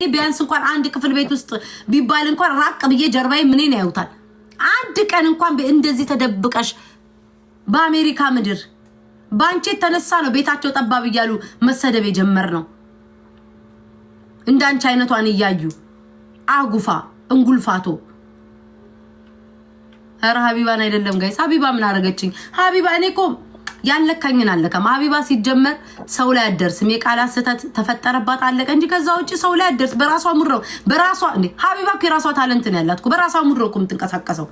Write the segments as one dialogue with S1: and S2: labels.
S1: ቢያንስ እንኳን አንድ ክፍል ቤት ውስጥ ቢባል እንኳን ራቅ ብዬ ጀርባዬ ምንን ያዩታል። አንድ ቀን እንኳን እንደዚህ ተደብቀሽ በአሜሪካ ምድር ባንቺ ተነሳ ነው ቤታቸው ጠባብ ይያሉ መሰደብ የጀመር ነው። እንዳንቺ አይነቷን ይያዩ አጉፋ እንጉልፋቶ አረ ሀቢባን አይደለም ጋይስ። ሀቢባ ምን አረገችኝ? ሀቢባ እኔኮ ያለካኝን አለከም። ሀቢባ ሲጀመር ሰው ላይ አደርስም። የቃላት ስህተት ተፈጠረባት አለቀ እንጂ ከዛ ውጪ ሰው ላይ አደርስ። በራሷ ሙድረው በራሷ እንዴ ሀቢባ የራሷ ታለንት ነው ያላት እኮ። በራሷ ሙድረው እኮ የምትንቀሳቀሰው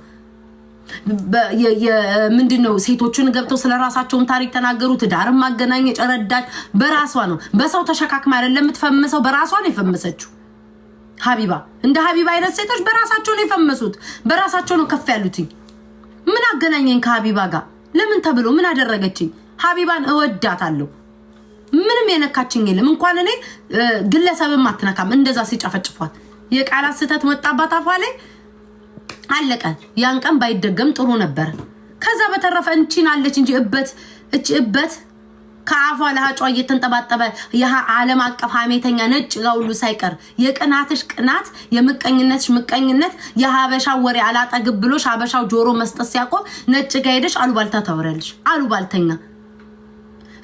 S1: ምንድነው? ሴቶቹን ገብተው ስለራሳቸውን ታሪክ ተናገሩ። ትዳርም ማገናኘ ጨረዳች በራሷ ነው። በሰው ተሸካክማ አይደለም የምትፈምሰው፣ በራሷ ነው የፈመሰችው ሀቢባ። እንደ ሀቢባ አይነት ሴቶች በራሳቸው ነው የፈመሱት፣ በራሳቸው ነው ከፍ ያሉት። ምን አገናኘኝ ከሀቢባ ጋር? ለምን ተብሎ ምን አደረገችኝ? ሀቢባን እወዳታለሁ። ምንም የነካችኝ የለም። እንኳን እኔ ግለሰብም አትነካም። እንደዛ ሲጨፈጭፏት የቃላት ስህተት ወጣባት አፏ ላይ አለቀ። ያን ቀን ባይደገም ጥሩ ነበር። ከዛ በተረፈ እንቺን አለች እንጂ እበት ከአፏ ለሃጯ እየተንጠባጠበ ዓለም አቀፍ ሀሜተኛ ነጭ ጋውሉ ሳይቀር የቅናትሽ ቅናት የምቀኝነትሽ ምቀኝነት የሀበሻ ወሬ አላጠግብ ብሎሽ ሀበሻው ጆሮ መስጠት ሲያቆም ነጭ ጋ ሄደሽ አሉባልታ ታወራለሽ። አሉባልተኛ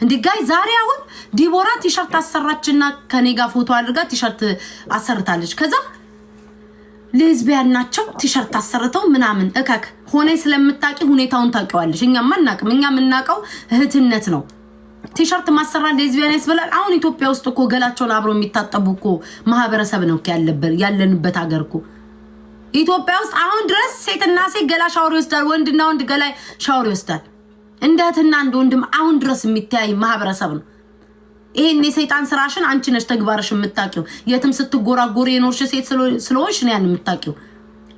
S1: እንዴ ጋይ ዛሬ አሁን ዲቦራ ቲሸርት አሰራችና ከኔ ጋር ፎቶ አድርጋ ቲሸርት አሰርታለች። ከዛ ሌዝቢያን ናቸው ቲሸርት አሰርተው ምናምን እከክ ሆነ ስለምታቂ ሁኔታውን ታውቂዋለሽ። እኛማ እናቅም። እኛ የምናውቀው እህትነት ነው። ቲሸርት ማሰራ ሌዝቢያን ያስበላል። አሁን ኢትዮጵያ ውስጥ እኮ ገላቸውን አብረው የሚታጠቡ እኮ ማህበረሰብ ነው ያለንበት ሀገር እኮ ኢትዮጵያ ውስጥ አሁን ድረስ ሴትና ሴት ገላ ሻወር ይወስዳል፣ ወንድና ወንድ ገላ ሻወር ይወስዳል። እንደ እህትና እንደ ወንድም አሁን ድረስ የሚተያይ ማህበረሰብ ነው። ይሄን የሰይጣን ስራሽን አንቺ ነሽ ተግባርሽ የምታቂው። የትም ስትጎራጎሪ የኖርሽ ሴት ስለሆንሽ ነው ያን የምታቂው።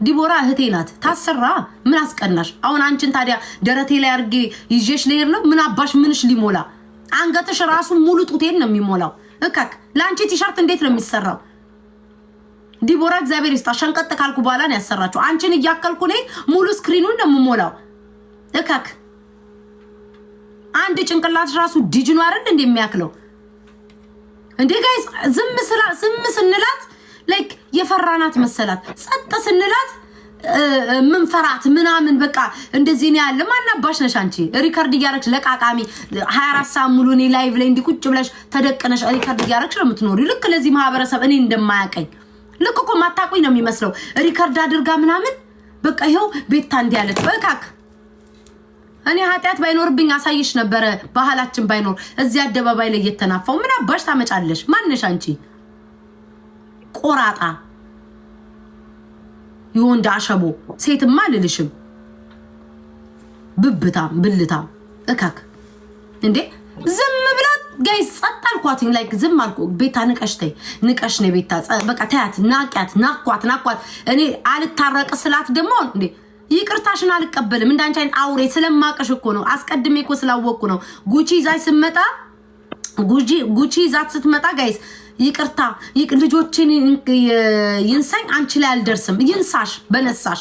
S1: ዲቦራ እህቴ ናት። ታሰራ ምን አስቀናሽ? አሁን አንቺን ታዲያ ደረቴ ላይ አርጌ ይዤሽ ልሄድ ነው? ምን አባሽ ምንሽ ሊሞላ? አንገትሽ ራሱ ሙሉ ጡቴን ነው የሚሞላው። እከክ ለአንቺ ቲሸርት እንዴት ነው የሚሰራው? ዲቦራ እግዚአብሔር ይስጣ። ሸንቀጥ ካልኩ በኋላ ነው ያሰራችሁ። አንቺን እያከልኩ ነኝ ሙሉ ስክሪኑን ነው የምሞላው። እከክ አንድ ጭንቅላትሽ ራሱ ዲጅኑ አይደል እንደሚያክለው እንዴ ጋይስ። ዝም ስንላት ላይክ የፈራናት መሰላት። ጸጥ ስንላት ምንፈራት ምናምን በቃ እንደዚህ ነው ያለ። ማናባሽ ነሽ አንቺ? ሪከርድ እያረግሽ ለቃቃሚ 24 ሰዓት ሙሉ እኔ ላይቭ ላይ እንዲቁጭ ብለሽ ተደቀነሽ ሪከርድ እያረግሽ ነው የምትኖሪው። ልክ ለዚህ ማህበረሰብ እኔ እንደማያቀኝ ልክ እኮ ማታቁኝ ነው የሚመስለው። ሪከርድ አድርጋ ምናምን በቃ ይሄው ቤታ እንዲ ያለች በቃክ። እኔ ኃጢያት ባይኖርብኝ አሳይሽ ነበረ። ባህላችን ባይኖር እዚህ አደባባይ ላይ እየተናፋው ምን አባሽ ታመጫለሽ? ማንነሽ አንቺ ቆራጣ ይወንድ አሸቦ? ሴትማ ልልሽም ብልታም እካክ እንዴ ዝም ብላ ጋይስ ጸጥ አልኳትኝ። ላይክ ዝም አልኩ። ቤታ ንቀሽ ነው ቤታ በቃ ታያት ናቋት። እኔ አልታረቅ ስላት ደግሞ እንዴ ይቅርታሽን አልቀበልም። እንዳንቺ አይን አውሬ ስለማቀሽ እኮ ነው። አስቀድሜ እኮ ስላወቅኩ ነው። ጉቺ ይዛት ስትመጣ ጋይስ ይቅርታ ልጆችን ይንሳኝ አንቺ ላይ አልደርስም። ይንሳሽ በነሳሽ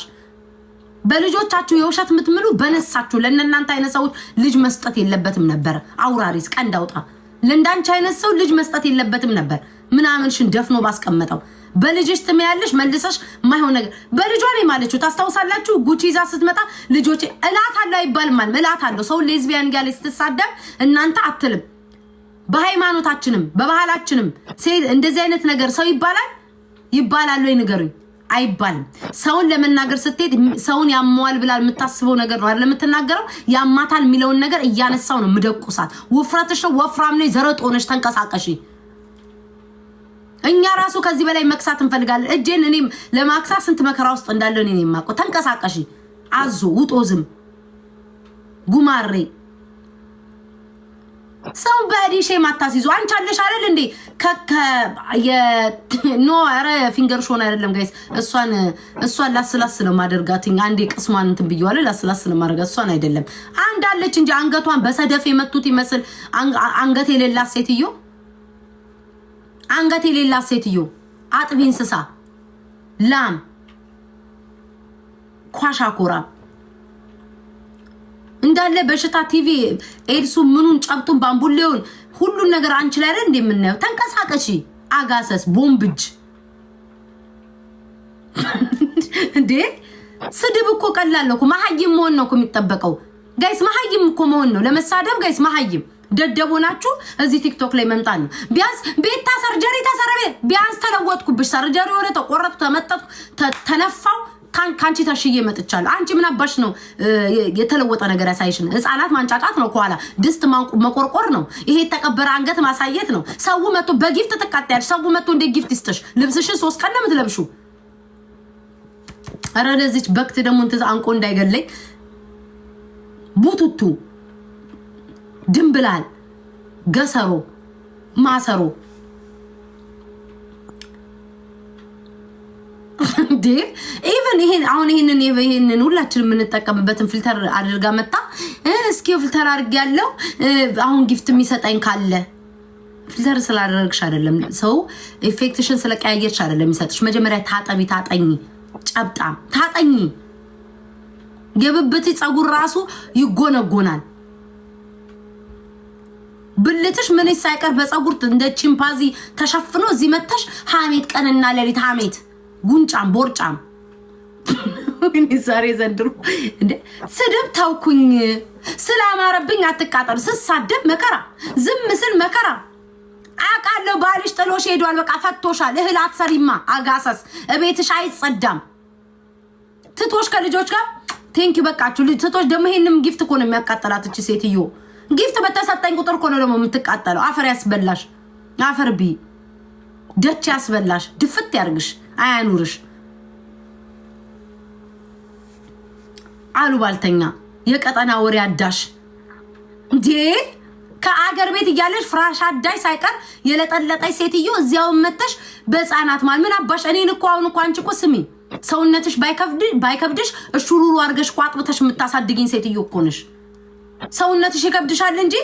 S1: በልጆቻችሁ የውሸት ምትምሉ በነሳችሁ። ለእናንተ አይነት ሰዎች ልጅ መስጠት የለበትም ነበር። አውራሪስ ቀንድ አውጣ። ለእንዳንቺ አይነት ሰው ልጅ መስጠት የለበትም ነበር። ምናምንሽን ደፍኖ ባስቀመጠው በልጅሽ ትመያለሽ መልሰሽ ማይሆን ነገር በልጇ ላይ ማለችው ታስታውሳላችሁ። ጉቺ ይዛ ስትመጣ ልጆቼ እላታለሁ አይባልም ማለት እላታለሁ። ሰው ሌዝቢያን ጋር ስትሳደብ እናንተ አትልም። በሃይማኖታችንም በባህላችንም እንደዚህ አይነት ነገር ሰው ይባላል ወይ ንገሩኝ? አይባልም። ሰውን ለመናገር ስትሄድ ሰውን ያሟል ብላ የምታስበው ነገር ነው አይደል የምትናገረው። ያማታል የሚለውን ነገር እያነሳው ነው ምደቁሳት። ውፍረትሽ ነው ወፍራም ነው ዘረጦነሽ ተንቀሳቀሺ። እኛ ራሱ ከዚህ በላይ መክሳት እንፈልጋለን። እጄን እኔም ለማክሳት ስንት መከራ ውስጥ እንዳለው እኔ የማውቀው። ተንቀሳቀሺ አዞ ውጦዝም ጉማሬ ሰው በዲሼ ማታሲዙ አንቺ አለሽ አይደል እንዴ? ኖ አረ ፊንገር ሾን አይደለም ጋይስ። እሷን ላስላስ ነው ማደርጋትኝ። አንዴ ቅስሟን እንትን ብየዋለ ላስላስ ነው ማድረጋት። እሷን አይደለም አንድ አለች እንጂ አንገቷን በሰደፍ የመቱት ይመስል አንገት የሌላት ሴትዮ አጥቢ እንስሳ ላም ኳሻኮራ እንዳለ በሽታ ቲቪ ኤድሱ ምኑን ጨብጡን ባምቡሌውን ሁሉን ነገር አንቺ ላይ አይደል እንደምናየው። ተንቀሳቀሺ አጋሰስ ቦምብጅ ስድብ እኮ ቀላል ነው እኮ መሀይም መሆን ነው እኮ የሚጠበቀው ጋይስ መሀይም እኮ መሆን ነው ለመሳደብ ጋይስ መሀይም ደደቦናችሁ እዚህ ቲክቶክ ላይ መምጣት ነው ቢያንስ ቤታ ሰርጀሪ ተሰረበ ቢያንስ ተለወጥኩብሽ ሰርጀሪ ወረ ተቆረጥኩ ተመጠጥኩ ተነፋው ካንቺ ተሽዬ መጥቻለሁ አንቺ ምን አባሽ ነው የተለወጠ ነገር ያሳይሽን ህፃናት ማንጫጫት ነው ኳላ ድስት መቆርቆር ነው ይሄ ተቀበረ አንገት ማሳየት ነው ሰው መጥቶ በጊፍት ተቃጣያለሽ ሰው መጥቶ እንደ ጊፍት ይስተሽ ልብስሽን 3 ቀን ለምትለብሹ አረ ለዚች በክት ደሞ እንት አንቆ እንዳይገለኝ ቡቱቱ ድምብላል ገሰሮ ማሰሮ ኢቨን ይሄንን ሁላችንም የምንጠቀምበትን ፊልተር አድርጋ መጣ እስኪ ፊልተር አድርግ ያለው አሁን ጊፍት የሚሰጠኝ ካለ ፊልተር ስላደረግሽ አይደለም ሰው ኢፌክትሽን ስለቀያየርሽ አይደለም የሚሰጥሽ መጀመሪያ ታጠኝ ጨብጣም ታጠኝ የብብት ጸጉር ራሱ ይጎነጎናል ብልትሽ ምን ሳይቀር በጸጉር እንደ ቺምፓዚ ተሸፍኖ እዚህ መተሽ ሐሜት ቀንና ለሊት ሐሜት ጉንጫም ቦርጫም እኔ ዛሬ ዘንድሮ እንደ ስድብ ታውኩኝ ስላማረብኝ አትቃጠሉ ስሳደብ መከራ ዝም ምስል መከራ አቃለው ባልሽ ጥሎሽ ሄዷል በቃ ፈቶሻል እህል አትሰሪማ አጋሰስ እቤትሽ አይጸዳም ትቶሽ ከልጆች ጋር ቴንክ ዩ በቃችሁ ትቶሽ ደግሞ ይሄንም ጊፍት እኮ ነው የሚያቃጠላት እቺ ሴትዮ ጊፍት በተሰጠኝ ቁጥር እኮ ነው ደግሞ የምትቃጠለው አፈር ያስበላሽ አፈር ቢ ደች ያስበላሽ ድፍት ያርግሽ አያኑርሽ አሉባልተኛ የቀጠና ወሬ አዳሽ እንዴ ከአገር ቤት እያለሽ ፍራሽ አዳይ ሳይቀር የለጠለጠች ሴትዮ እዚያው መተሽ በህፃናት ማል ምን አባሽ እኔን እኮ አሁን እኮ አንቺ እኮ ስሚ ሰውነትሽ ባይከብድሽ እሹሩሩ አርገሽ ቋጥብተሽ የምታሳድጊኝ ሴትዮ እኮ ነሽ ሰውነትሽ ይከብድሻል እንጂ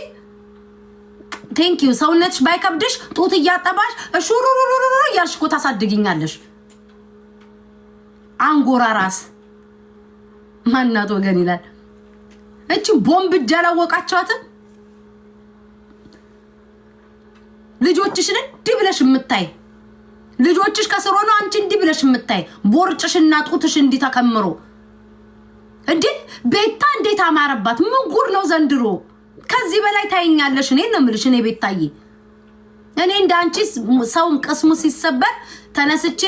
S1: ቴንክ ዩ ሰውነትሽ ባይከብድሽ ጡት እያጠባሽ እሹሩሩሩ ያልሽ እኮ ታሳድጊኛለሽ አንጎራ ራስ ማናት ወገን ይላል እቺ ቦምብ ጃላወቃቻት ልጆችሽን እንዲብለሽ የምታይ ልጆችሽ ከስሮ ነው አንቺ እንዲብለሽ የምታይ ቦርጭሽና ጡትሽ እንዲተከምሩ እንዴ ቤታ እንዴት አማረባት ምን ጉር ነው ዘንድሮ ከዚህ በላይ ታይኛለሽ እኔ ነው የምልሽ እኔ ቤታዬ እኔ እንዳንቺ ሰውም ቅስሙ ሲሰበር ተነስቼ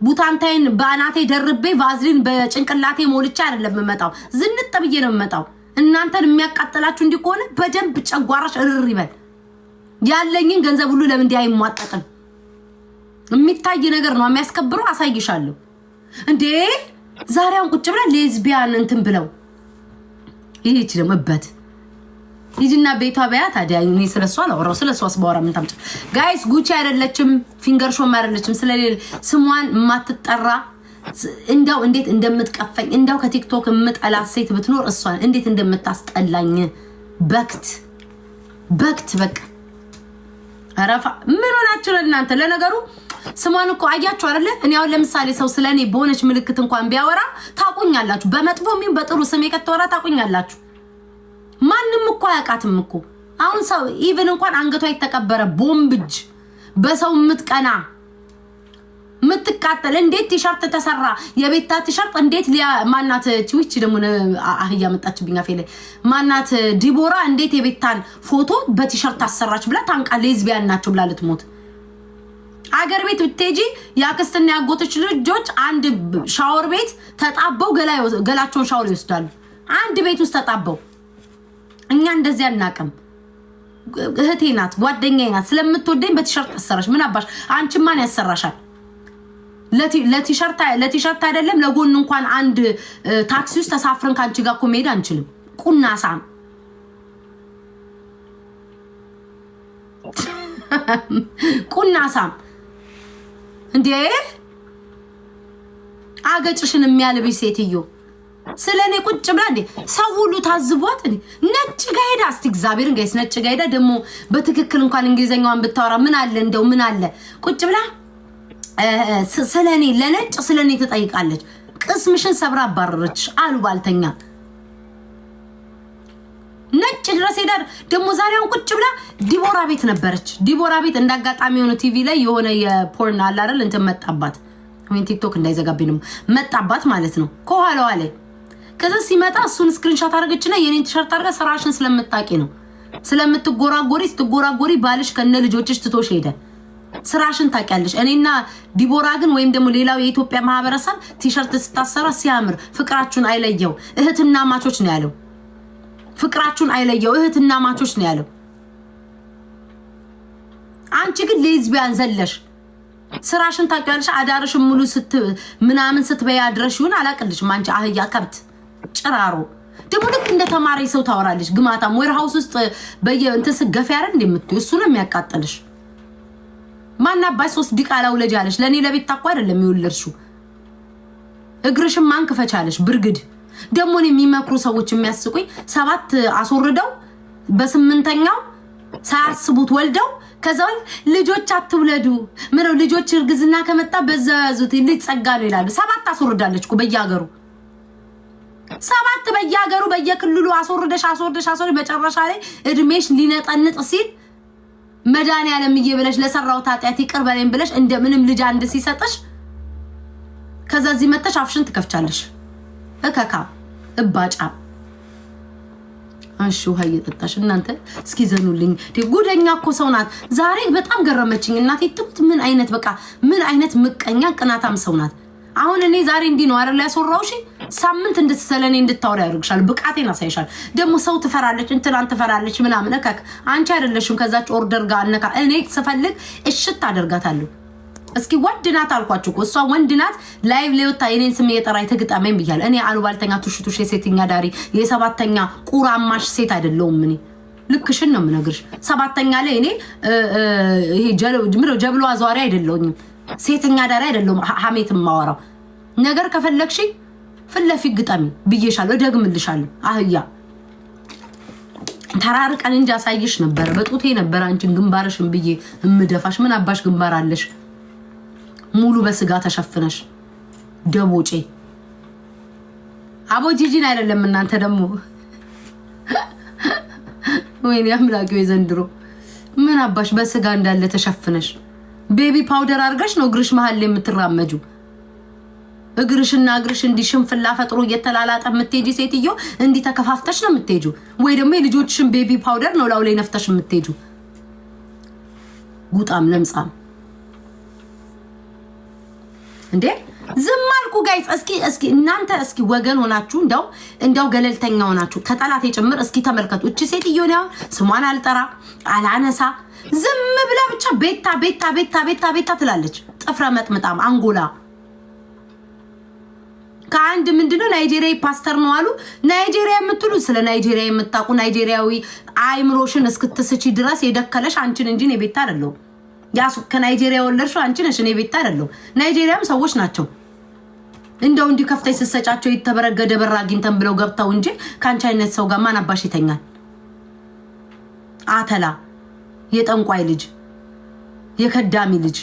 S1: ቡታንታይን ባናቴ ደርቤ ቫዝሊን በጭንቅላቴ ሞልቻ አይደለም መጣው ዝንጥ ብዬ ነው መጣው እናንተን የሚያቃጥላችሁ እንዲቆነ በደንብ ጨጓራሽ እርር ይበል ያለኝን ገንዘብ ሁሉ ለምን እንዲህ አይሟጠጥም የሚታይ ነገር ነው የሚያስከብረው አሳይሻለሁ እንዴ ዛሬውን ቁጭ ብላ ሌዝቢያን እንትን ብለው ይሄች ደግሞ እበት ይጅና ቤቷ በያ ታዲያ እኔ ስለሷ አላወራው ስለሷስ ባወራ ምን ታምጭ ጋይስ ጉቺ አይደለችም ፊንገር ሾም አይደለችም ስለሌለ ስሟን ማትጠራ እንዳው እንዴት እንደምትቀፈኝ እንዳው ከቲክቶክ የምጠላት ሴት ብትኖር እሷን እንዴት እንደምታስጠላኝ በክት በቃ አራፋ ምን ሆናችሁ እናንተ ለነገሩ ስሟን እኮ አያችሁ አይደለ እኔ አሁን ለምሳሌ ሰው ስለኔ በሆነች ምልክት እንኳን ቢያወራ ታቁኛላችሁ በመጥፎ ምን በጥሩ ስሜ ከተወራ ታቁኛላችሁ ማንንም እኮ አያቃትም እኮ አሁን ሰው ኢቭን እንኳን አንገቷ የተቀበረ ቦምብጅ በሰው ምትቀና ምትቃጠል እንዴት ቲሸርት ተሰራ የቤታ ቲሸርት እንዴት ማናት ቲዊች ደግሞ አህያ መጣችብኛ ፈለ ማናት ዲቦራ እንዴት የቤታን ፎቶ በቲሸርት አሰራች ብላ ታንቃ ሌዝቢያን ናቸው ብላ ልትሞት አገር ቤት ብትጂ ያክስትና ያጎቶች ልጆች አንድ ሻወር ቤት ተጣበው ገላቸውን ሻወር ይወስዳሉ አንድ ቤት ውስጥ ተጣበው እኛ እንደዚህ አናቀም እህቴ ናት ጓደኛዬ ናት ስለምትወደኝ በቲሸርት አሰራሽ ምን አባሽ አንቺ ማን ያሰራሻል ለቲሸርት አይደለም ለጎን እንኳን አንድ ታክሲ ውስጥ ተሳፍረን ካንቺ ጋር እኮ መሄድ አንችልም ቁናሳም ቁናሳም እንዴ አገጭሽን የሚያልብሽ ሴትዮ ስለኔ ቁጭ ብላ እንዴ ሰው ሁሉ ታዝቧት እንዴ ነጭ ጋይዳ እስቲ እግዚአብሔርን ጋይስ ነጭ ጋይዳ ደግሞ በትክክል እንኳን እንግሊዘኛዋን ብታወራ ምን አለ እንደው ምን አለ ቁጭ ብላ ስለኔ ለነጭ ስለኔ ተጠይቃለች ቅስምሽን ሰብራ አባረረች አሉባልተኛ ነጭ ድረስ ሄዳር ደግሞ ዛሬውን ቁጭ ብላ ዲቦራ ቤት ነበረች ዲቦራ ቤት እንዳጋጣሚ ሆነ ቲቪ ላይ የሆነ የፖርን አለ አይደል እንትን መጣባት ወይ ቲክቶክ እንዳይዘጋብኝ ነው መጣባት ማለት ነው ከኋላዋ ላይ ከዛ ሲመጣ እሱን ስክሪንሾት አድርገችና የኔን ቲሸርት አድርጋ ስራሽን ስለምታቂ ነው ስትጎራጎሪ ባልሽ ከነ ልጆችሽ ትቶሽ ሄደ ስራሽን ታቂያለሽ እኔና ዲቦራ ግን ወይም ደግሞ ሌላው የኢትዮጵያ ማህበረሰብ ቲሸርት ስታሰራ ሲያምር ፍቅራችሁን አይለየው እህትና ማቾች ነው ያለው ፍቅራችሁን አይለየው እህትና ማቾች ነው ያለው አንቺ ግን ሌዝቢያን ዘለሽ ስራሽን ታቂያለሽ አዳርሽን ሙሉ ምናምን ስትበያ አድረሽ ይሁን አላቅልሽም አንቺ አህያ ከብት ጭራሮ ደግሞ ልክ እንደ ተማሪ ሰው ታወራለሽ ግማታም ዌርሃውስ ውስጥ በየእንተስ ገፍ ያረን እንደምትዩ እሱ ነው የሚያቃጥልሽ ማናባይ 3 ዲቃላ ወለጅ ያለሽ ለኔ ለቤት ታቋ አይደለም ይወለርሹ እግርሽም ማንከፈቻለሽ ብርግድ ደግሞ የሚመክሩ ሰዎች የሚያስቁኝ 7 አስወርደው በ8ኛው ሳያስቡት ወልደው ከዛው ልጆች አትውለዱ ምነው ልጆች እርግዝና ከመጣ በዛዙት ልጅ ጸጋ ነው ይላሉ 7 አስወርዳለች እኮ በየሀገሩ 7 በየሀገሩ በየክልሉ አስወርደሽ መጨረሻ ላይ እድሜሽ ሊነጠንጥ ሲል መዳን ያለም ይየብለሽ ለሰራው ታጣያት ይቅር በለኝ ብለሽ እንደምንም ልጅ አንድ ሲሰጥሽ ከዛ እዚህ መተሽ አፍሽን ትከፍቻለሽ እከካ እባጫ አንሹ ሀይ ተጣሽ እናንተ እስኪ ዘኑልኝ ጉደኛ እኮ ሰው ናት ዛሬ በጣም ገረመችኝ እናቴ ትምት ምን አይነት ምቀኛ ቅናታም ሰው ናት አሁን እኔ ዛሬ እንዲ ነው አይደል ያስወራውሽ ሳምንት እንድትሰለኔ እንድታወራ ያርግሻል ብቃቴን አሳይሻል ደግሞ ሰው ትፈራለች እንትላን ትፈራለች ምናምን እከክ አንቺ አይደለሽም ከዛች ኦርደር ጋር አነካ እኔ ስፈልግ እሽት አደርጋታለሁ እስኪ ወንድናት አልኳችሁ እኮ እሷ ወንድናት ላይቭ ለውታ የኔን ስም የጠራይ ተግጣመኝ ብያል እኔ አሉባልተኛ ቱሽቱሽ የሴትኛ ዳሪ የሰባተኛ ቁራማሽ ሴት አይደለሁም እኔ ልክሽን ነው የምነግርሽ ሰባተኛ ላይ እኔ ይሄ ጀብሎ አዟሪ አይደለሁም ሴትኛ ዳሪ አይደለሁም ሐሜት ማወራው ነገር ከፈለግሽ ፍለፊ ግጣሚ ብዬሻለሁ ደግምልሻለሁ አህያ ተራርቀን እንጂ አሳይሽ ነበር በጡቴ ነበር አንቺን ግንባርሽን ብዬ እምደፋሽ ምን አባሽ ግንባር አለሽ ሙሉ በስጋ ተሸፍነሽ ደቦጬ አቦ ጂጂን አይደለም እናንተ ደግሞ ወይኔ አምላኬ ዘንድሮ ምን አባሽ በስጋ እንዳለ ተሸፍነሽ ቤቢ ፓውደር አርገሽ ነው እግርሽ መሃል ላይ የምትራመጁ እግርሽና እግርሽ እንዲሽንፍላ ፈጥሮ እየተላላጠ የምትሄጂ ሴትዮ እንዲ ተከፋፍተሽ ነው የምትሄጁ ወይ ደግሞ የልጆችሽን ቤቢ ፓውደር ነው ላው ላይ ነፍተሽ የምትሄጁ ጉጣም ለምጻም እንዴ ዝም አልኩ ጋይስ እስኪ እናንተ እስኪ ወገን ሆናችሁ እንዳው ገለልተኛ ሆናችሁ ከጠላት የጭምር እስኪ ተመልከቱ እቺ ሴትዮ ነው ስሟን አልጠራ አላነሳ ዝም ብላ ብቻ ቤታ ትላለች ጥፍረ መጥምጣም አንጎላ ከአንድ ምንድነው ናይጄሪያዊ ፓስተር ነው አሉ ናይጄሪያ የምትሉ ስለ ናይጄሪያ የምታቁ ናይጄሪያዊ አይምሮሽን እስክትስቺ ድረስ የደከለሽ አንቺን እንጂ ነው ቤታ አይደለም ያሱ ከናይጄሪያ ወለርሹ አንቺ ነሽ እኔ ቤታ አይደለም ናይጄሪያም ሰዎች ናቸው እንደው እንዲ ከፍተሽ ስሰጫቸው የተበረገደ በራጊንተን ብለው ገብታው እንጂ ካንቺ አይነት ሰው ጋር ማን አባሽ ይተኛል አተላ የጠንቋይ ልጅ የከዳሚ ልጅ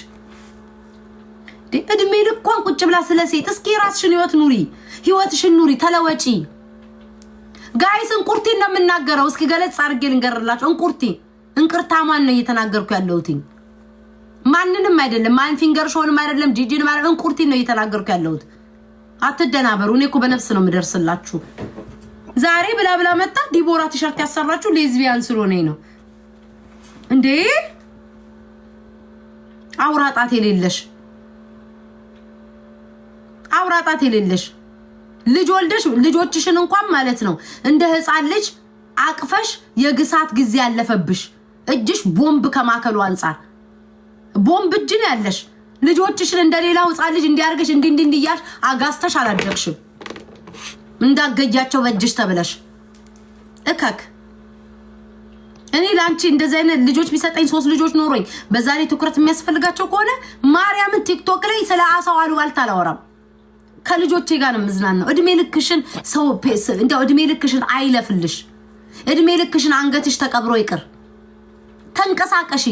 S1: እድሜ ልኳን ቁጭ ብላ ስለሴት እስኪ ራስሽን ህይወትሽን ኑሪ ተለወጪ ጋይስ እንቁርቲ እንደምናገረው እስኪ ገለጽ አድርጌ ልንገርላችሁ እንቅርታ ማን ነው እየተናገርኩ ያለሁት ማንንም አይደለም ማን ፊንገር ሾልም አይደለም ጂጂን ማለት እንቁርቲ ነው እየተናገርኩ ያለሁት አትደናበሩ እኔ እኮ በነፍስ ነው ምደርስላችሁ ዛሬ ብላ መጣ ዲቦራ ቲሸርት ያሰራችሁ ሌዝቢያን ስለሆነ ነው እንዴ አውራጣት የሌለሽ ልጅ ወልደሽ ልጆችሽን እንኳን ማለት ነው እንደ ህፃን ልጅ አቅፈሽ የግሳት ጊዜ ያለፈብሽ እጅሽ ቦምብ ከማከሉ አንፃር ቦምብ እጅ ነው ያለሽ ልጆችሽን እንደሌላው ህፃን ልጅ እንዲያርገሽ እንዲያሽ አጋስተሽ አላደረግሽም እንዳገያቸው በእጅሽ ተብለሽ እከክ እኔ ላንቺ እንደዛ አይነት ልጆች ቢሰጠኝ 3 ልጆች ኖሮኝ በዛ ላይ ትኩረት የሚያስፈልጋቸው ከሆነ ማርያምን ቲክቶክ ላይ ስለ አሳው አሉባልታ አላወራም ከልጆቼ ጋር ነው ምዝናናው እድሜ ልክሽን ሰው እንደው እድሜ ልክሽን አይለፍልሽ እድሜ ልክሽን አንገትሽ ተቀብሮ ይቅር ተንቀሳቀሺ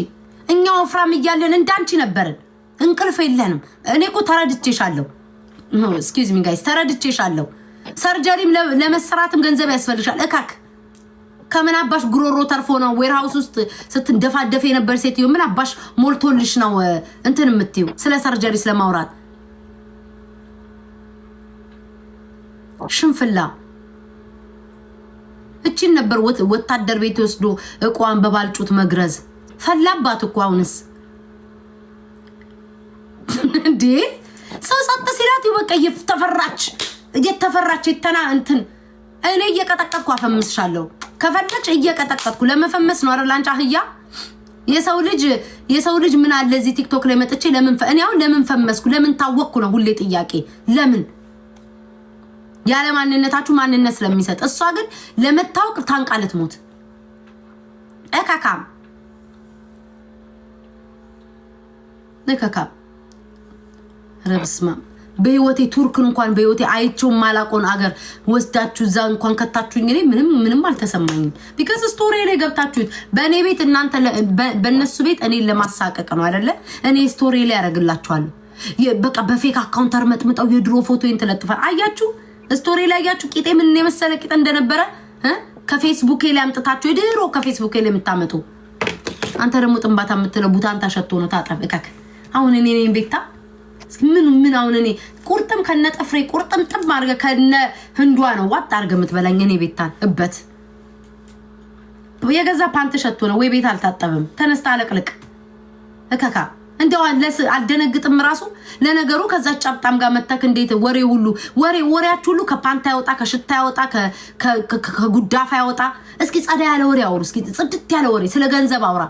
S1: እኛ ወፍራም እያለን እንዳንቺ ነበርን እንቅልፍ የለንም እኔ እኮ ተረድቼሻለሁ ኤክስኪውዝ ሚ ጋይስ ተረድቼሻለሁ ሰርጀሪም ለመስራትም ገንዘብ ያስፈልጋል እካክ ከምን አባሽ ጉሮሮ ተርፎ ነው ዌርሃውስ ውስጥ ስትንደፋደፍ የነበር ሴትዮ ምን አባሽ ሞልቶልሽ ነው እንትን የምትዩ ስለ ሰርጀሪ ስለማውራት ሽንፍላ እቺን ነበር ወታደር ቤት ወስዶ እቋን በባልጩት መግረዝ ፈላባት እኮ አሁንስ እንዴ ሰውሰጥ ሲላት ይበቃ እየተፈራች የተና እንትን እኔ እየቀጠቀጥኩ አፈምስሻለሁ ከፈለች እየቀጠቀጥኩ ለመፈመስ ነው አይደል አንቺ አህያ የሰው ልጅ ምን አለ እዚህ ቲክቶክ ላይ መጥቼ እኔ አሁን ለምን ፈመስኩ ለምን ታወቅኩ ነው ሁሌ ጥያቄ ለምን ያለ ማንነታችሁ ማንነት ስለሚሰጥ እሷ ግን ለመታወቅ ታንቃለት ሞት እካካም ረብስማ በህይወቴ ቱርክን እንኳን በህይወቴ አይቼው ማላቆን አገር ወስዳችሁ እዛ እንኳን ከታችሁኝ እኔ ምንም አልተሰማኝም ቢካዝ ስቶሪ ላይ ገብታችሁት በእኔ ቤት እናንተ በእነሱ ቤት እኔ ለማሳቀቅ ነው አይደለ እኔ ስቶሪ ላይ ያረግላችኋለሁ በቃ በፌክ አካውንተር መጥምጠው የድሮ ፎቶዬን ተለጥፋል አያችሁ ስቶሪ ላይ ያያችሁ ቂጤ ምን የመሰለ ቂጤ እንደነበረ ከፌስቡክ ላይ አምጥታችሁ የድሮ ከፌስቡክ ላይ የምታመጡ አንተ ደግሞ ጥንባታ የምትለው ቡታን ታሸቶ ነው ታጠብቀክ አሁን እኔ ቤታ ምን አሁን እኔ ቁርጥም ከነጠፍሬ ቁርጥም ጥም ማርገ ከነ ህንዷ ነው ዋጥ አርገ የምትበላኝ እኔ ቤታን እበት የገዛ ፓንት ሸቶ ነው ወይ ቤት አልታጠብም ተነስታ አለቅልቅ እከካ እንደው አልደነግጥም ራሱ ለነገሩ ከዛ ጫብጣም ጋር መተክ እንዴት ወሬያችሁ ሁሉ ከፓንታ ያወጣ ከሽታ ያወጣ ከጉዳፋ ያወጣ እስኪ ጸዳ ያለ ወሬ አውሩ እስኪ ጽድት ያለ ወሬ ስለ ገንዘብ አውራ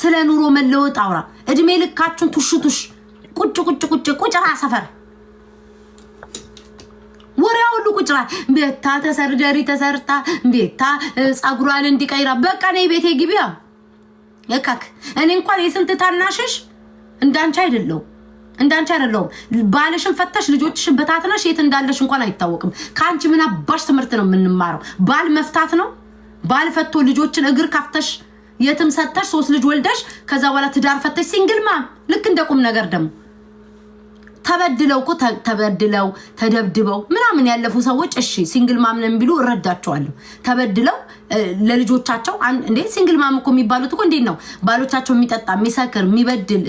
S1: ስለ ኑሮ መለወጥ አውራ እድሜ ልካችሁን ቱሽቱሽ ቁጭራ ሰፈር ወሬው ሁሉ ቁጭራ ቤታ ተሰርጀሪ ተሰርታ ቤታ ጻጉራን እንዲቀይራ በቃ ነይ ቤቴ ግቢያ የካክ እኔ እንኳን የስንት ታናሽሽ እንዳንቺ አይደለም ባልሽን ፈተሽ ልጆችሽን በታትነሽ የት እንዳለሽ እንኳን አይታወቅም ካንቺ ምን አባሽ ትምህርት ነው የምንማረው ባል መፍታት ነው ባል ፈቶ ልጆችን እግር ካፍተሽ የትም ሰተሽ 3 ልጅ ወልደሽ ከዛ በኋላ ትዳር ፈተሽ ሲንግል ማም ልክ እንደቁም ነገር ደም ተበድለው ተደብድበው ምናምን ያለፉ ሰዎች እሺ ሲንግል ማም ነን ቢሉ እረዳቸዋለሁ ተበድለው ለልጆቻቸው እንዴ ሲንግል ማም እኮ የሚባሉት እኮ እንዴት ነው ባሎቻቸው የሚጠጣ የሚሰክር የሚበድል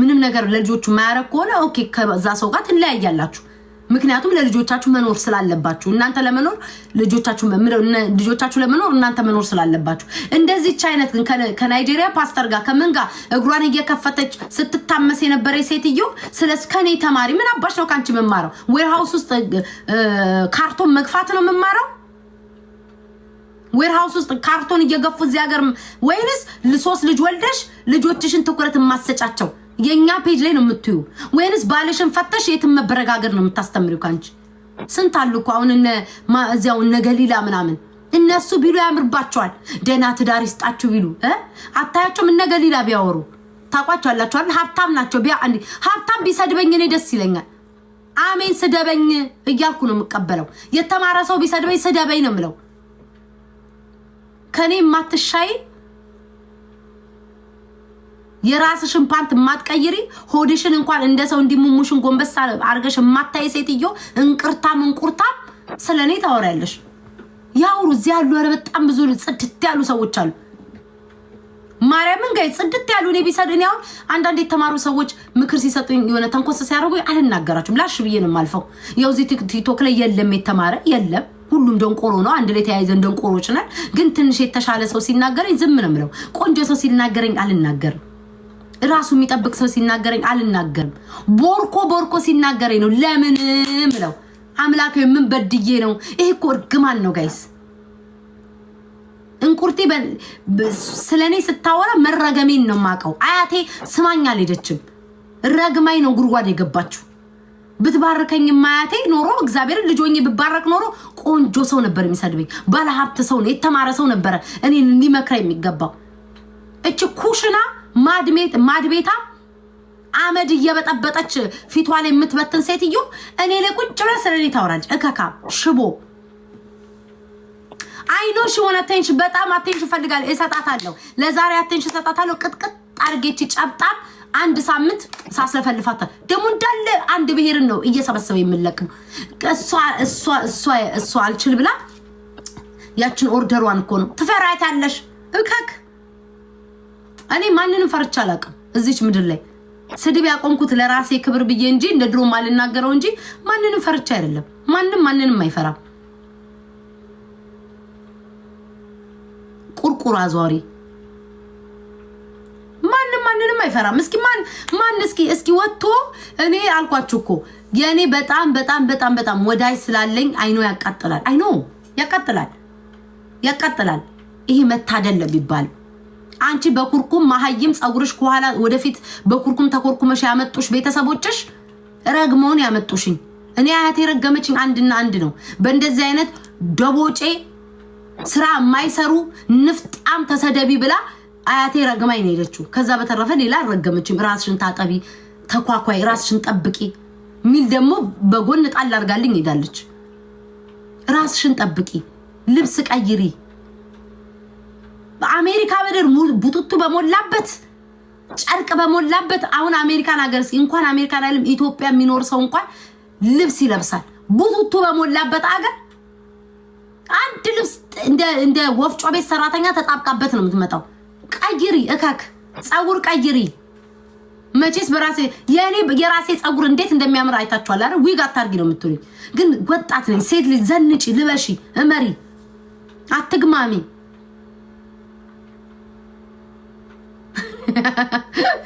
S1: ምንም ነገር ለልጆቹ ማያረግ ከሆነ ኦኬ ከዛ ሰው ጋር ትለያያላችሁ ምክንያቱም ለልጆቻችሁ መኖር ስላለባችሁ እናንተ ለመኖር ልጆቻችሁ ለመኖር እናንተ መኖር ስላለባችሁ እንደዚህች አይነት ግን ከናይጄሪያ ፓስተር ጋር ከምን ጋር እግሯን እየከፈተች ስትታመስ የነበረ ሴትዮ ስለስከኔ ተማሪ ምን አባሽ ነው ካንቺ መማረው ዌርሃውስ ውስጥ ካርቶን መግፋት ነው መማረው ዌርሃውስ ውስጥ ካርቶን እየገፉ እዚህ ሀገር ወይንስ ለሶስት ልጅ ወልደሽ ልጆችሽን ትኩረት ማሰጫቸው የኛ ፔጅ ላይ ነው የምትዩ ወይንስ ባልሽን ፈተሽ የትም መበረጋገር ነው የምታስተምሪው ካንቺ ስንት አሉ እኮ አሁን እዚያው ገሊላ ምናምን እነሱ ቢሉ ያምርባቸዋል ደና ትዳር ይስጣችሁ ቢሉ አታያቸውም ገሊላ ቢያወሩ ታቋጫላችሁ አይደል ሀብታም ናቸው ሀብታም ቢሰድበኝ እኔ ደስ ይለኛል አሜን ስደበኝ እያልኩ ነው የምቀበለው የተማረ ሰው ቢሰድበኝ ስደበኝ ነው የምለው ከኔ ማትሻይ የራስሽን ፓንት ማትቀይሪ ሆድሽን እንኳን እንደ ሰው እንዲሙሙሽን ጎንበስ አርገሽ ማታይ ሴትዮ እንቁርታ ስለኔ ታወራለሽ ያውሩ እዚህ ያሉ በጣም ብዙ ጽድት ያሉ ሰዎች አሉ ማርያምን ጋር ጽድት ያሉ ነው ቢሰድን ያው አንዳንድ የተማሩ ሰዎች ምክር ሲሰጡኝ የሆነ ተንኮስ ሲያደርጉ አልናገራችሁም ላሽ ብዬ ነው ማልፈው ያው እዚህ ቲክቶክ ላይ የለም የተማረ የለም ሁሉም ደንቆሮ ነው አንድ ላይ ተያይዘን ደንቆሮች ነን ግን ትንሽ የተሻለ ሰው ሲናገረኝ ዝም ነው የምለው ቆንጆ ሰው ሲናገረኝ አልናገርም ራሱ የሚጠብቅ ሰው ሲናገረኝ አልናገርም ቦርኮ ሲናገረኝ ነው ለምን ምለው አምላኬ ምን በድዬ ነው ይሄ እኮ እርግማን ነው ጋይስ እንቁርቴ ስለኔ ስታወራ መረገሜን ነው ማቀው አያቴ ስማኛ አልሄደችም ረግማይ ነው ጉርጓድ የገባችሁ ብትባርከኝ ማያቴ ኖሮ እግዚአብሔር ልጆኝ ብባረክ ኖሮ ቆንጆ ሰው ነበር የሚሰድበኝ ባለ ሀብት ሰው ነው የተማረ ሰው ነበር እኔን እንዲመክራ የሚገባው እቺ ኩሽና ማድቤታ አመድ እየበጠበጠች ፊቷ ላይ የምትበተን ሴትዮ እኔ ላይ ቁጭ ብላ ስለኔ ታወራለች እከካ ሽቦ አይኖ ሽሆነ አቴንሽን በጣም አቴንሽን ፈልጋለሁ እሰጣታለሁ ለዛሬ አቴንሽን እሰጣታለሁ ቅጥቅጥ አርጌች ጨብጣን አንድ ሳምንት ሳስለፈልፋታ ደሞ እንዳለ አንድ ብሄር ነው እየሰበሰበ የሚለቅም እሷ አልችል ብላ ያችን ኦርደሯን እኮ ነው ትፈራታለሽ እከክ እኔ ማንንም ፈርቻ አላውቅም እዚች ምድር ላይ ስድብ ያቆምኩት ለራሴ ክብር ብዬ እንጂ እንደ ድሮ ማልናገረው እንጂ ማንንም ፈርቻ አይደለም። ማንንም አይፈራም። ቁርቁር አዟሪ ማንንም አይፈራም። እስኪ ማን እስኪ ወጥቶ እኔ አልኳችሁ እኮ የኔ በጣም ወዳይ ስላለኝ አይኖ ያቃጥላል። አይኖ ያቃጥላል። ይሄ መታደል ለሚባል አንቺ በኩርኩም ማህይም ጸጉርሽ ከኋላ ወደፊት በኩርኩም ተኮርኩመሽ ያመጡሽ ቤተሰቦችሽ ረግመውን ያመጡሽኝ። እኔ አያቴ ረገመችኝ አንድና አንድ ነው። በእንደዚህ አይነት ደቦጬ ስራ የማይሰሩ ንፍጣም ተሰደቢ ብላ አያቴ ረግማኝ ነው ሄደችው። ከዛ በተረፈ ሌላ ረገመችኝ። ራስሽን ታጠቢ፣ ተኳኳይ፣ ራስሽን ጠብቂ ሚል ደግሞ በጎን ጣል አድርጋልኝ ሄዳለች። ራስሽን ጠብቂ፣ ልብስ ቀይሪ። በአሜሪካ ምድር ቡጡቱ በሞላበት ጨርቅ በሞላበት አሁን አሜሪካን ሀገር እንኳን አሜሪካን አይደለም ኢትዮጵያ የሚኖር ሰው እንኳን ልብስ ይለብሳል። ቡጡቱ በሞላበት ሀገር አንድ ልብስ እንደ ወፍጮ ቤት ሰራተኛ ተጣብቃበት ነው የምትመጣው። ቀይሪ፣ እከክ ጸጉር ቀይሪ። መቼስ በራሴ የራሴ ጸጉር እንዴት እንደሚያምር አይታችኋል አይደል? ዊግ አታርጊ ነው የምትሉኝ። ግን ወጣት ነኝ፣ ሴት ልጅ ዘንጪ፣ ልበሺ፣ እመሪ፣ አትግማሚ።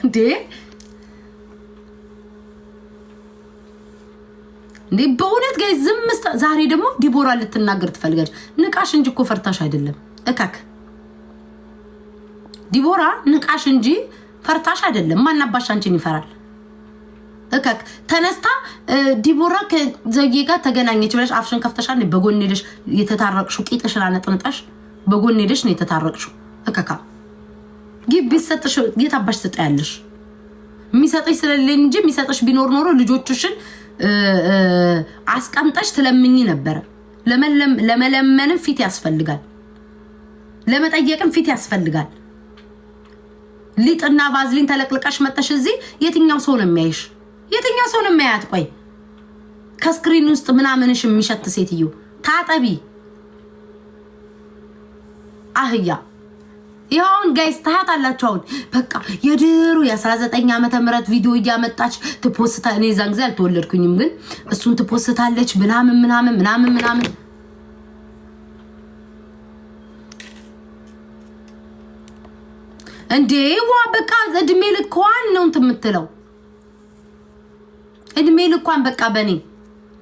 S1: እንዴ በእውነት ጋይ ዛሬ ደግሞ ዲቦራ ልትናገር ትፈልጋለች። ንቃሽ እንጂ እኮ ፈርታሽ አይደለም። እከክ ዲቦራ ንቃሽ እንጂ ፈርታሽ አይደለም። ማናባሽ አንቺን ይፈራል? እከክ ተነስታ ዲቦራ ከዘጌ ጋር ተገናኘች ብለሽ አፍሽን ከፍተሻል። በጎን ሄደሽ የተታረቅሽው ቂጥሽን አነጥንጣሽ በጎን ሄደሽ ነው የተታረቅሽው። እከካ ግቢ ሰጥሽ የታባሽ ሰጣያለሽ። የሚሰጥሽ ስለሌለኝ እንጂ የሚሰጥሽ ቢኖር ኖሮ ልጆችሽን አስቀምጠሽ ትለምኝ ነበር። ለመለመንም ፊት ያስፈልጋል፣ ለመጠየቅም ፊት ያስፈልጋል። ሊጥና ቫዝሊን ተለቅልቀሽ መጥተሽ እዚህ የትኛው ሰው ነው የሚያይሽ? የትኛው ሰው ነው የሚያያት? ቆይ ከስክሪን ውስጥ ምናምንሽ የሚሸት ሴትዮ ታጠቢ። አህያ ይሁን ጋይስ ታያታላችሁ። አሁን በቃ የድሩ የ19 ዓመተ ምህረት ቪዲዮ እያመጣች ትፖስታ። እኔ ዛን ጊዜ አልተወለድኩኝም፣ ግን እሱን ትፖስታለች ምናምን እንዴ ዋ በቃ እድሜ ልኳን ነው እንትምትለው። እድሜ ልኳን በቃ በኔ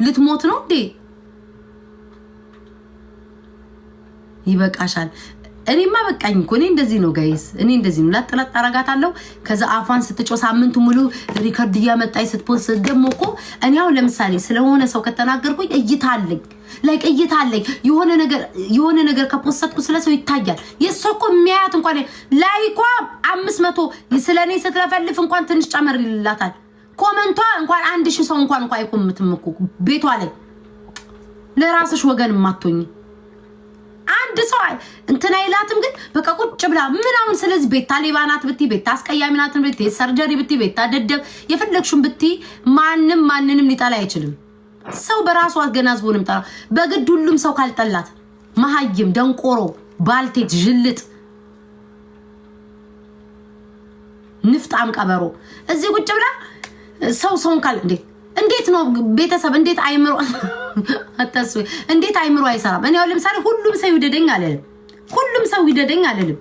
S1: ልትሞት ነው እንዴ? ይበቃሻል። እኔማ በቃኝ እኮ። እኔ እንደዚህ ነው ጋይስ፣ እኔ እንደዚህ ነው። ለጥለጥ አረጋታለሁ። ከዛ አፋን ስትጮ ሳምንቱ ሙሉ ሪከርድ እያመጣይ ስትፖስት ደግሞ እኮ እኔ አሁን ለምሳሌ ስለሆነ ሰው ከተናገርኩኝ እይታ አለኝ። የሆነ ነገር ከፖስትኩ ስለሰው ይታያል። የሷ እኮ የሚያያት እንኳን ላይኳ 500 ስለኔ ስትለፈልፍ እንኳን ትንሽ ጨመር ይላታል። ኮመንቷ እንኳን 1000 ሰው እንኳን አይቆምትም እኮ ቤቷ ላይ። ለራስሽ ወገን ማቶኝ አንድ ሰው እንትና ይላትም። ግን በቃ ቁጭ ብላ ምን አሁን ስለዚህ ቤት ታሊባናት ብቲ፣ ቤት አስቀያሚናት ብቲ፣ ሰርጀሪ ብቲ፣ ቤት ታደደብ የፈለግሽም ብቲ ማንንም ሊጠላ አይችልም። ሰው በራሱ አገናዝቦንም ጠራ። በግድ ሁሉም ሰው ካልጠላት መሀይም፣ ደንቆሮ፣ ባልቴት፣ ጅልጥ፣ ንፍጣም ቀበሮ እዚህ ቁጭ ብላ ሰውን ካል እንዴት ነው ቤተሰብ እንዴት አይምሮ አታስብ። እንዴት አይምሮ አይሰራም? እኔ አሁን ለምሳሌ ሁሉም ሰው ይደደኝ አለልም።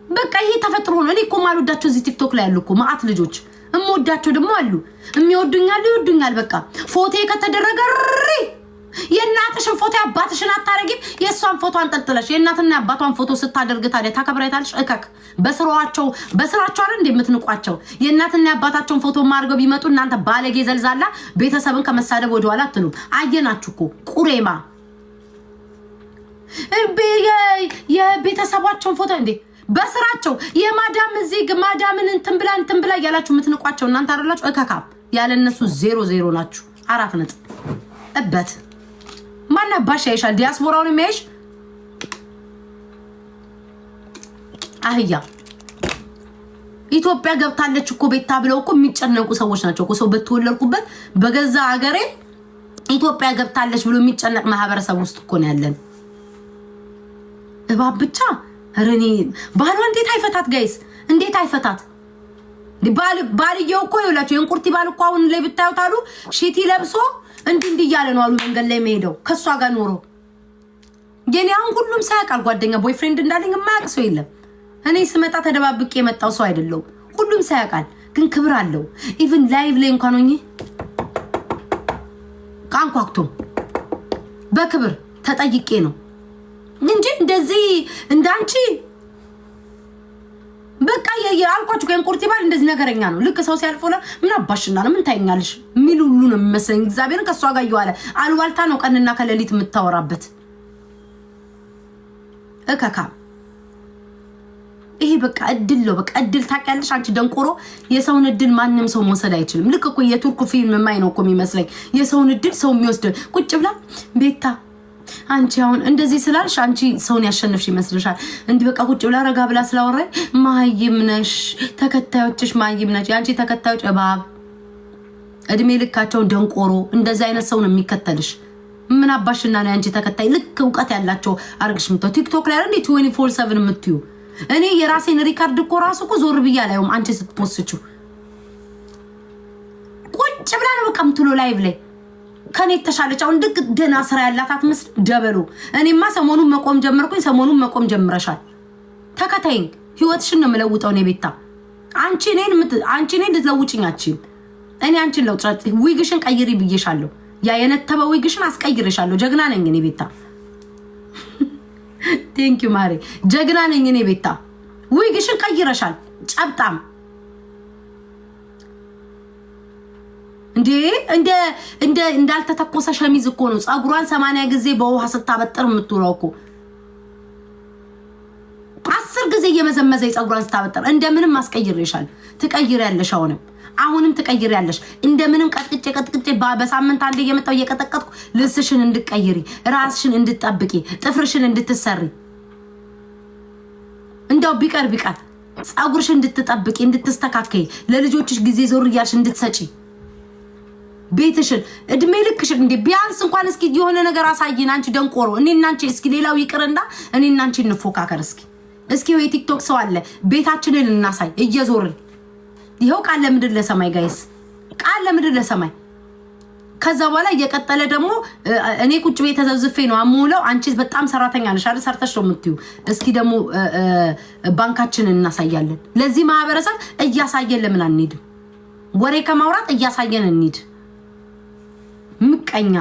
S1: በቃ ይሄ ተፈጥሮ ነው። እኔ እኮ ማልወዳቸው እዚህ ቲክቶክ ላይ ያሉ እኮ ማአት ልጆች እምወዳቸው ደግሞ አሉ። ይወዱኛል። በቃ ፎቶ ከተደረገ የእናትሽን ፎቶ አባትሽን አታረጊም። የሷን ፎቶ አንጠልጥለሽ የእናትና አባቷን ፎቶ ስታደርግ ታዲያ ታከብራይታለሽ? እከክ በስራቸው አይደል እንደምትንቋቸው? የእናትና አባታቸውን ፎቶ ማርገው ቢመጡ እናንተ ባለጌ ዘልዛላ ቤተሰብን ከመሳደብ ወደ ኋላ አትሉም። አየናችሁ እኮ ቁሬማ የቤተሰባቸውን ፎቶ በስራቸው የማዳም እዚህ ማዳምን እንትን ብላ ያላችሁ የምትንቋቸው እናንተ አይደላችሁ? እከካ ያለነሱ 0 ናችሁ። 4 ነጥብ እበት ማና ባሻ ያይሻል። ዲያስፖራውን የሚያይሽ አህያ ኢትዮጵያ ገብታለች እኮ ቤታ ብለው እኮ የሚጨነቁ ሰዎች ናቸው እኮ። ሰው በተወለድኩበት በገዛ ሀገሬ ኢትዮጵያ ገብታለች ብሎ የሚጨነቅ ማህበረሰብ ውስጥ እኮ ነው ያለን። እባብ ብቻ ረኒ ባሏ እንዴት አይፈታት ጋይስ? እንዴት አይፈታት? ባልየው እኮ ይውላችሁ የእንቁርቲ ባል እኮ አሁን ላይ ብታዩት አሉ ሺቲ ለብሶ እንዲህ እያለ ነው አሉ መንገድ ላይ የሚሄደው ከሷ ጋር ኖሮ። የኔ አሁን ሁሉም ሳያውቃል ጓደኛ ቦይፍሬንድ እንዳለኝ የማያውቅ ሰው የለም። እኔ ስመጣ ተደባብቄ የመጣው ሰው አይደለሁም። ሁሉም ሳያውቃል ግን ክብር አለው። ኢቭን ላይቭ ላይ እንኳን ሆኜ ቃንኳክቶ በክብር ተጠይቄ ነው እንጂ እንደዚህ እንዳንቺ በቃ አልኳችሁ ከእንቁርቲ ባል እንደዚህ ነገረኛ ነው። ልክ ሰው ሲያልፎላ ምን አባሽና ነው ምን ታይኛለሽ ሚሉ ሁሉ ነው የሚመስለኝ። እግዚአብሔርን ከሷ ጋር ይዋለ አልዋልታ ነው ቀንና ከሌሊት የምታወራበት እከካ። ይሄ በቃ እድል ነው። በቃ እድል ታውቂያለሽ አንቺ ደንቆሮ። የሰውን እድል ማንም ሰው መውሰድ አይችልም። ልክ እኮ የቱርክ ፊልም ማይ ነው እኮ የሚመስለኝ። የሰውን እድል ሰው የሚወስድ ቁጭ ብላ ቤታ አንቺ አሁን እንደዚህ ስላልሽ አንቺ ሰውን ያሸንፍሽ ይመስልሻል? እንዲህ በቃ ቁጭ ብላ ረጋ ብላ ስላወራኝ ማይም ነሽ፣ ተከታዮችሽ ማይም ነሽ። ያንቺ ተከታዮች እባብ እድሜ ልካቸውን ደንቆሮ። እንደዚህ አይነት ሰው ነው የሚከተልሽ። ምን አባሽና ነው ያንቺ ተከታይ ልክ እውቀት ያላቸው አርግሽ ምተው ቲክቶክ ላይ እንዴ 24/7 የምትዩ። እኔ የራሴን ሪካርድ እኮ ራሱ እኮ ዞር ብያ ላይም አንቺ ስትፖስቹ ቁጭ ብላ ነው በቃ ምትሎ ላይቭ ላይ ከኔ ተሻለች። አሁን ድግ ደና ስራ ያላት አትመስል ደበሉ። እኔማ ሰሞኑን መቆም ጀመርኩኝ። ሰሞኑን መቆም ጀምረሻል። ተከታይኝ ህይወትሽን ነው የምለውጠው። እኔ ቤታ አንቺ እኔን ልትለውጭኛችም እኔ አንቺን ለውጥራት ዊግሽን ቀይሪ ብዬሻለሁ። ያ የነተበ ዊግሽን አስቀይርሻለሁ። ጀግና ነኝ እኔ ቤታ። ቴንክ ዩ ማሪ። ጀግና ነኝ እኔ ቤታ። ዊግሽን ቀይረሻል። ጨብጣም እንደ እንዳልተተኮሰ ሸሚዝ እኮ ነው። ጸጉሯን 80 ጊዜ በውሃ ስታበጥር የምትውለው እኮ 10 ጊዜ እየመዘመዘ ጸጉሯን ስታበጥር እንደምንም አስቀይሬሻል። ትቀይሪያለሽ። አሁንም ትቀይሪያለሽ። እንደምንም ቀጥቅጬ በሳምንት አንዴ እየመጣው እየቀጠቀጥኩ ልብስሽን እንድትቀይሪ፣ ራስሽን እንድትጠብቂ፣ ጥፍርሽን እንድትሰሪ እንደው ቢቀር ጸጉርሽን እንድትጠብቂ፣ እንድትስተካከይ፣ ለልጆችሽ ጊዜ ዞር እያልሽ እንድትሰጪ ቤትሽን እድሜ ልክሽን እንዴ ቢያንስ እንኳን እስኪ የሆነ ነገር አሳይን። አንቺ ደንቆሮ እኔና አንቺ እስኪ ሌላው ይቅርና እኔና አንቺ እንፎካከር እስኪ ወይ ቲክቶክ ሰው አለ ቤታችንን እናሳይ እየዞርን። ይሄው ቃል ለምድር ለሰማይ ጋይስ፣ ቃል ለምድር ለሰማይ። ከዛ በኋላ እየቀጠለ ደግሞ እኔ ቁጭ ቤት ተዘብዝፌ ነው አሙለው። አንቺ በጣም ሰራተኛ ነሽ አይደል? ሰርተሽ ነው የምትዩ። እስኪ ደግሞ ባንካችንን እናሳያለን። ለዚህ ማህበረሰብ እያሳየን ለምን አንሄድም? ወሬ ከማውራት እያሳየን እንሂድ። ምቀኛ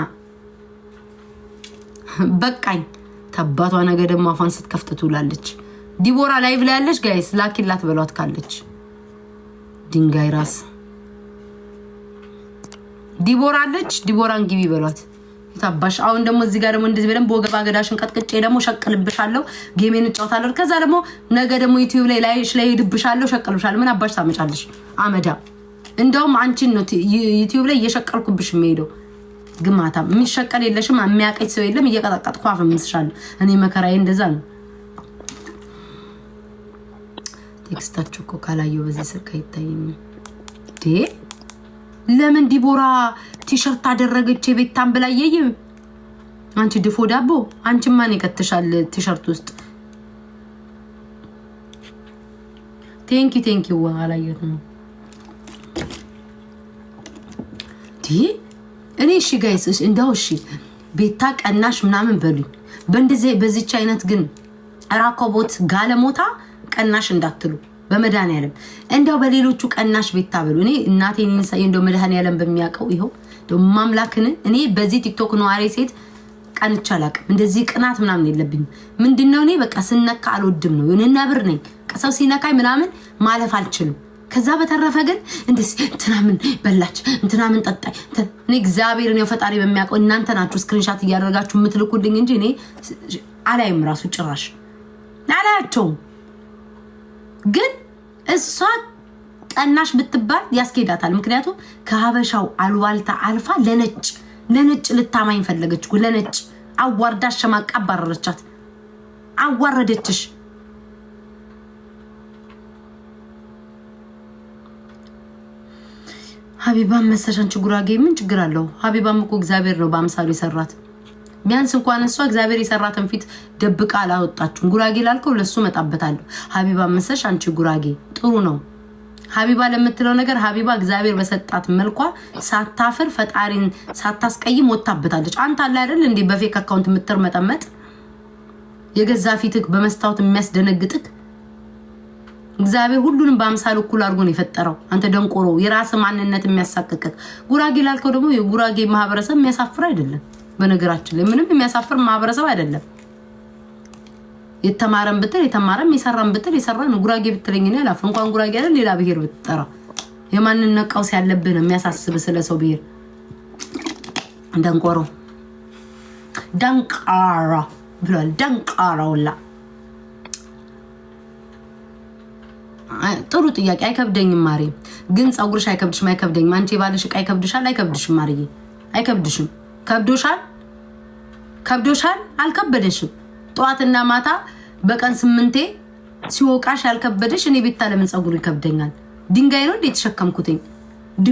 S1: በቃኝ። ተባቷ ነገ ደግሞ አፋን ስትከፍት ትውላለች። ዲቦራ ላይቭ ላይ ያለች ጋይስ ላኪላት በሏት ካለች። ድንጋይ ራስ ዲቦራ አለች። ዲቦራን ግቢ በሏት። ታባሽ አሁን ደግሞ እዚህ ጋር ደግሞ እንደዚህ በደም በወገባ ገዳሽን ቀጥቅጬ ደግሞ ሸቅልብሻለሁ። ጌሜን እንጫወታለን። ከዛ ደግሞ ነገ ደግሞ ዩቲዩብ ላይ ላይሽ ላይ ሄድብሻለሁ፣ ሸቅልብሻለሁ። ምን አባሽ ታመጫለሽ? አመዳ እንደውም አንቺን ነው ዩቲዩብ ላይ እየሸቀልኩብሽ የሚሄደው። ግማታ የሚሸቀል የለሽም። የሚያቀጭ ሰው የለም። እየቀጠቀጥኩ አፈምስሻለሁ። እኔ መከራዬ እንደዛ ነው። ቴክስታችሁ እኮ ካላየው በዚህ ስልክ አይታይም። ለምን ዲቦራ ቲሸርት አደረገች የቤታን ብላየይ? አንቺ ድፎ ዳቦ አንቺ ማን ይከተሻል ቲሸርት ውስጥ? ቴንኪ አላየሁትም። እኔ እሺ ጋይስ እንደው እሺ ቤታ ቀናሽ ምናምን በሉኝ። በእንደዚህ በዚች አይነት ግን ራኮቦት ጋለሞታ ቀናሽ እንዳትሉ በመድኃኒዓለም። እንደው በሌሎቹ ቀናሽ ቤታ በሉ። እኔ እናቴን እንሳይ እንደው መድኃኒዓለም በሚያውቀው ይሄው ደም ማምላክን እኔ በዚህ ቲክቶክ ነዋሪ ሴት ቀንቻ አላቅም። እንደዚህ ቅናት ምናምን የለብኝም። ምንድነው እኔ በቃ ስነካ አልወድም ነው። እኔ ነብር ነኝ። ቀሰው ሲነካይ ምናምን ማለፍ አልችልም። ከዛ በተረፈ ግን እንደዚህ እንትናምን በላች እንትናምን ጠጣይ እኔ እግዚአብሔርን ነው ፈጣሪ በሚያውቀው እናንተ ናችሁ ስክሪንሻት እያደረጋችሁ የምትልኩልኝ እንጂ እኔ አላይም። ራሱ ጭራሽ አላያቸውም። ግን እሷ ቀናሽ ብትባል ያስኬዳታል። ምክንያቱም ከሀበሻው አልዋልታ አልፋ ለነጭ ልታማኝ ፈለገች። ለነጭ አዋርዳ ሸማቃ አባረረቻት። አዋረደችሽ። ሀቢባም መሰሻንች ጉራጌ ምን ችግር አለው? ሀቢባም እኮ እግዚአብሔር ነው በአምሳሉ የሰራት። ቢያንስ እንኳን እሷ እግዚአብሔር የሰራትን ፊት ደብቃ አላወጣችም። ጉራጌ ላልከው ለሱ መጣበታለሁ። ሀቢባም መሰሻንች ጉራጌ ጥሩ ነው። ሀቢባ ለምትለው ነገር ሀቢባ እግዚአብሔር በሰጣት መልኳ ሳታፍር ፈጣሪን ሳታስቀይም ወጣበታለች። አንተ አለ አይደል እንዴ በፌክ አካውንት የምትርመጠመጥ የገዛ ፊትክ በመስታወት የሚያስደነግጥክ እግዚአብሔር ሁሉንም በአምሳል እኩል አድርጎ ነው የፈጠረው። አንተ ደንቆሮ የራስ ማንነት የሚያሳቅቅክ ጉራጌ ላልከው ደግሞ የጉራጌ ማህበረሰብ የሚያሳፍር አይደለም። በነገራችን ላይ ምንም የሚያሳፍር ማህበረሰብ አይደለም። የተማረም ብትል የተማረም የሰራም ብትል የሰራ ነው። ጉራጌ ብትለኝ ነው ያላፍ እንኳን ጉራጌ አይደል ሌላ ብሄር ብትጠራ የማንነት ቀውስ ያለብህ ነው የሚያሳስብ ስለሰው ብሄር ደንቆሮ ደንቃራ ብሏል። ደንቃራውላ ጥሩ ጥያቄ አይከብደኝም ማሪ። ግን ጸጉርሽ አይከብድሽም? አይከብደኝም። አንቺ ባለሽ ዕቃ አይከብድሻል? አይከብድሽም ማሪ። አይከብድሽም? ከብዶሻል? ከብዶሻል? አልከበደሽም? ጠዋትና ማታ በቀን 8 ሲወቃሽ ያልከበደሽ እኔ ቤታ ለምን ጸጉር ይከብደኛል? ድንጋይ ነው እንዴ ተሸከምኩትኝ?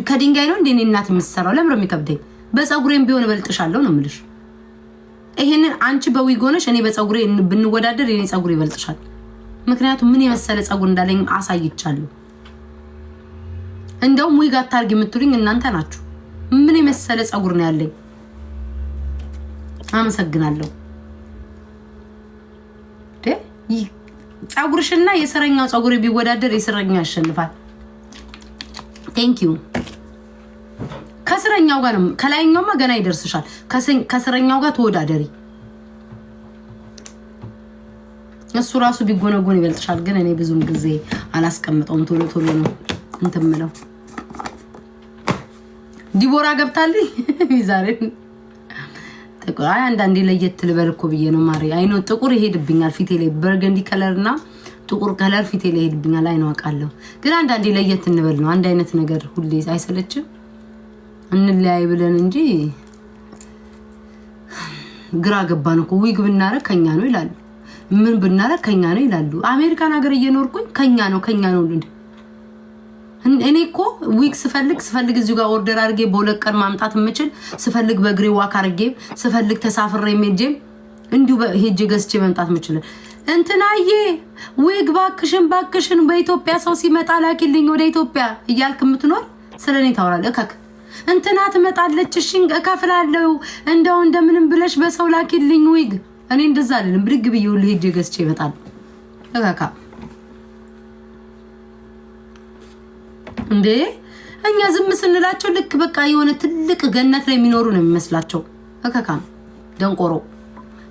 S1: ከድንጋይ ነው እንዴ እኔ እናት የምትሰራው? ለምን የሚከብደኝ? በጸጉሬም ቢሆን እበልጥሻለሁ ነው የምልሽ። ይሄንን አንቺ በዊግ ሆነሽ እኔ በጸጉሬ ብንወዳደር የኔ ጸጉር ይበልጥሻል። ምክንያቱም ምን የመሰለ ጸጉር እንዳለኝ አሳይቻለሁ። እንደውም ዊግ አታርግ የምትሉኝ እናንተ ናችሁ። ምን የመሰለ ጸጉር ነው ያለኝ። አመሰግናለሁ። ጸጉርሽና የስረኛው ጸጉር ቢወዳደር የስረኛው ያሸንፋል። ቴንክ ዩ። ከስረኛው ጋር ነው ከላይኛውማ ገና ይደርስሻል። ከስረኛው ጋር ተወዳደሪ። እሱ ራሱ ቢጎነጎን ይበልጥሻል። ግን እኔ ብዙም ጊዜ አላስቀምጠውም። ቶሎ ቶሎ ነው እንትምለው። ዲቦራ ገብታልኝ ዛሬ አንዳንዴ ለየት ልበል እኮ ብዬ ነው ማሪ። አይኖ ጥቁር ይሄድብኛል ፊቴ ላይ በርገንዲ ከለርና ጥቁር ከለር ፊቴ ላይ ይሄድብኛል። አይኖ አውቃለሁ። ግን አንዳንዴ ለየት እንበል ነው። አንድ አይነት ነገር ሁሌ አይሰለችም? እንለያይ ብለን እንጂ ግራ ገባን እኮ። ዊግ ብናረግ ከኛ ነው ይላሉ። ምን ብናረግ ከኛ ነው ይላሉ። አሜሪካን ሀገር እየኖርኩኝ ከኛ ነው እኔ እኮ ዊግ ስፈልግ እዚሁ ጋር ኦርደር አድርጌ በሁለት ቀን ማምጣት የምችል ስፈልግ በእግሬ ዋክ አድርጌ ስፈልግ ተሳፍሬ ሄጄ እንዲሁ ሄጄ ገዝቼ መምጣት የምችል እንትናዬ ዊግ ባክሽን በኢትዮጵያ ሰው ሲመጣ ላኪልኝ ወደ ኢትዮጵያ እያልክ የምትኖር ስለኔ ታወራለህ። እከክ እንትና ትመጣለች እሺ እከፍላለሁ እንደምንም ብለሽ በሰው ላኪልኝ ዊግ። እኔ እንደዛ አይደለም ብድግ ብዬ ሁሉ ሄጄ ገዝቼ እመጣለሁ። እከካ እንዴ እኛ ዝም ስንላቸው ልክ በቃ የሆነ ትልቅ ገነት ላይ የሚኖሩ ነው የሚመስላቸው። እከካም ደንቆሮ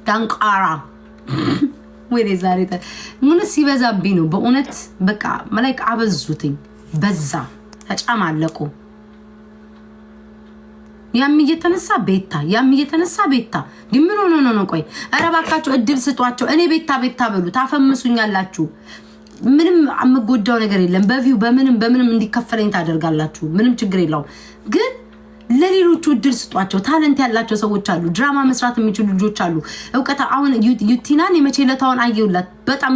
S1: ዳንቃራ ወይ ዛሬ ምን ሲበዛብኝ ነው በእውነት በቃ መላእክት አበዙትኝ። በዛ ተጫማለቁ። ያም እየተነሳ ቤታ ዲምን ሆኖ ነው። ቆይ ኧረ እባካችሁ እድል ስጧቸው። እኔ ቤታ በሉ ታፈምሱኛላችሁ። ምንም አመጎዳው ነገር የለም። በቪው በምንም እንዲከፈለኝ ታደርጋላችሁ። ምንም ችግር የለውም። ግን ለሌሎቹ እድል ስጧቸው። ታለንት ያላቸው ሰዎች አሉ። ድራማ መስራት የሚችሉ ልጆች አሉ። እውቀታ አሁን ዩቲናን የመቼለታውን አየውላት በጣም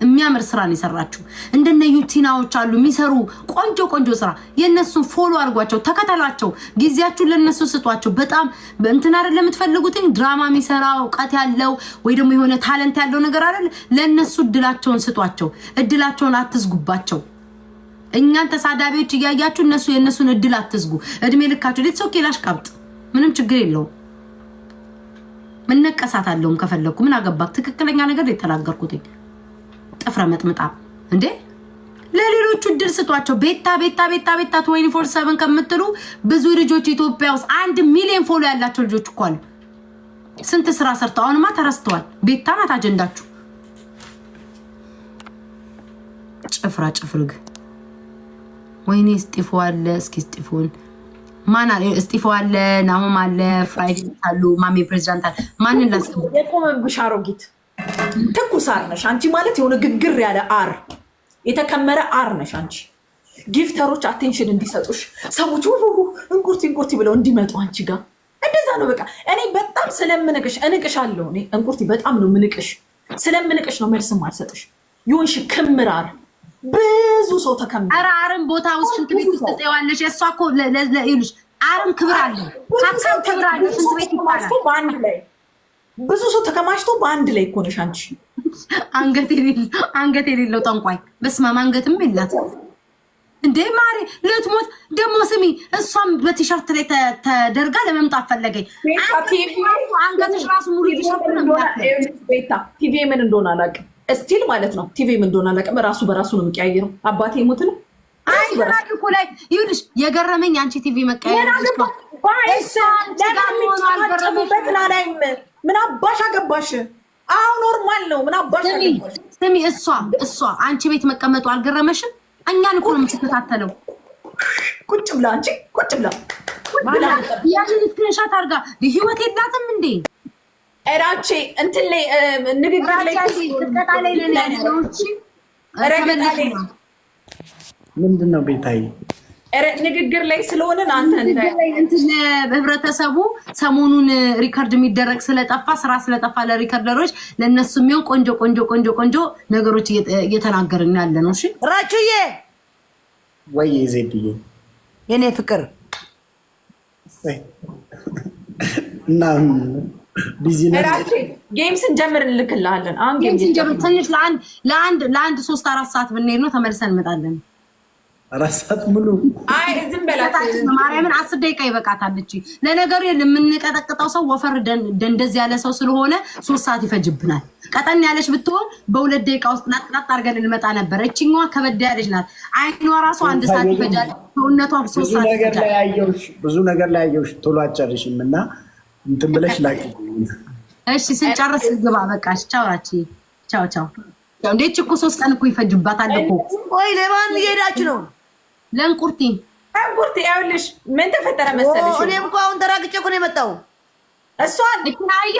S1: የሚያምር ስራ ነው የሰራችሁ። እንደነ ዩቲናዎች አሉ የሚሰሩ ቆንጆ ስራ። የነሱን ፎሎ አድርጓቸው፣ ተከታተሏቸው። ጊዜያችሁን ለነሱ ስጧቸው። በጣም እንትን አይደል የምትፈልጉት ድራማ የሚሰራ እውቀት ያለው ወይ ደግሞ የሆነ ታለንት ያለው ነገር አይደል? ለነሱ እድላቸውን ስጧቸው። እድላቸውን አትዝጉባቸው። እኛን ተሳዳቢዎች እያያችሁ የነሱን እድል አትዝጉ። እድሜ ልካችሁ ሌት ሶኬ ላሽቃብጥ ምንም ችግር የለውም። ምን ነቀሳት አለውም ከፈለኩ ምን አገባክ? ትክክለኛ ነገር የተናገርኩት ጥፍረ መጥምጣ እንዴ ለሌሎቹ እድል ስጧቸው። ቤታ 24/7 ከምትሉ ብዙ ልጆች ኢትዮጵያ ውስጥ 1 ሚሊዮን ፎሎ ያላቸው ልጆች እኮ አሉ። ስንት ስራ ሰርተው አሁንማ ተረስተዋል። ቤታ ናት አጀንዳችሁ። ጭፍርግ ወይኔ እስጢፎ አለ። እስኪ እስጢፎን ማን አለ? እስጢፎ አለ፣ ናሆም አለ፣ ፍራይዴ አሉ፣ ማሜ ፕሬዝዳንት አለ። ማንን ላስቀም?
S2: የቆመብሽ አሮጊት ትኩስ አር ነሽ አንቺ። ማለት የሆነ ግግር ያለ አር የተከመረ አር ነሽ አንቺ። ጊፍተሮች አቴንሽን እንዲሰጡሽ ሰዎች እንቁርቲ ብለው እንዲመጡ አንቺ ጋር እንደዛ ነው። በቃ እኔ በጣም ስለምንቅሽ እንቅሻለሁ። እኔ እንቁርቲ በጣም ነው ምንቅሽ። ስለምንቅሽ ነው መልስም አልሰጥሽ። ይሁንሽ ክምር አር ብዙ ሰው ተከምረ።
S1: ኧረ አርም ቦታ ውስጥ ሽንት ቤት ውስጥ ትጠይዋለሽ። እሷ እኮ ለይሉሽ አርም ክብር አለ። ታካም ክብር አለ። ሽንት ቤት ይባላል
S2: በአንድ ላይ ብዙ ሰው ተከማችቶ በአንድ ላይ እኮ ነሽ አንቺ።
S1: አንገት የሌለው ጠንቋይ። በስመ አብ አንገትም የላት እንዴ ማሪ ልትሞት ደግሞ ስሚ፣ እሷም በቲሸርት ላይ ተደርጋ ለመምጣት ፈለገኝ። አንገትሽ ራሱ ሙሉ ቲሸርት ነው።
S2: ቤታ ቲቪ ምን እንደሆነ አላውቅም፣ እስቲል ማለት ነው ቲቪ ምን እንደሆነ አላውቅም። ራሱ በራሱ ነው የሚቀያየረው። አባቴ ይሞት ነው።
S1: አይ ራሱ እኮ ላይ ይኸውልሽ፣ የገረመኝ አንቺ ቲቪ መቀያየር
S2: ምን አባሽ አገባሽ? አዎ ኖርማል ነው። ምን አባሽ አገባሽ?
S1: ስሚ እሷ አንቺ ቤት መቀመጡ አልገረመሽም? እኛን እኮ ነው የምትከታተለው።
S2: ቁጭ ብላ አንቺ ቁጭ ብላ
S1: ያንን ስክሪንሻት አድርጋ ህይወት የላትም እንዴ?
S2: እራቼ እንትን ላይ ንግግር ላይ
S1: ተቀጣላይ ነን ያለው። እሺ
S3: ምንድን ነው ቤታዬ?
S2: ንግግር ላይ ስለሆነ አንተ
S1: እንትን ህብረተሰቡ ሰሞኑን ሪከርድ የሚደረግ ስለጠፋ ስራ ስለጠፋ ለሪከርደሮች ለነሱ የሚሆን ቆንጆ ነገሮች እየተናገርን ያለ ነው። እሺ
S4: ራቹዬ
S3: ወይ ዜድዬ
S4: የኔ ፍቅር
S3: እና ቢዝነስ
S2: ጌም ስንጀምር እንልክልሃለን። አሁን ጌም
S1: ስንጀምር ትንሽ ለአንድ 3-4 ሰዓት ብንሄድ ነው ተመልሰን እንመጣለን።
S3: 4 ሰዓት ሙሉ
S2: አይ ዝም በላት
S1: ማርያምን 10 ደቂቃ ይበቃታል። እቺ ለነገሩ የምንቀጠቅጠው ሰው ወፈር እንደዚህ ያለ ሰው ስለሆነ 3 ሰዓት ይፈጅብናል። ቀጠን ያለች ብትሆን በ2 ደቂቃ ውስጥ ላጥላጥ አድርገን እንመጣ ነበር። እቺኛዋ ከበድ ያለች ናት። አይኗ ራሱ 1 ሰዓት ይፈጃል። ሰውነቷ 3 ሰዓት ይፈጃል።
S3: ብዙ ነገር ላይ አየሁሽ። ቶሎ አጨርሽም እና እንትን ብለሽ ላኪ።
S1: እሺ ስንጨርስ ግባ። በቃ ቻው። እንዴት እኮ 3 ቀን እኮ ይፈጅባታል እኮ።
S4: ቆይ ለማን እየሄዳችሁ ነው?
S1: ለእንቁርቲ
S2: ያውልሽ ምን ተፈጠረ መሰለሽ?
S4: እኔም እኮ አሁን ተራግጬ እኮ ነው የመጣው።
S2: እሷን
S1: ልክናያ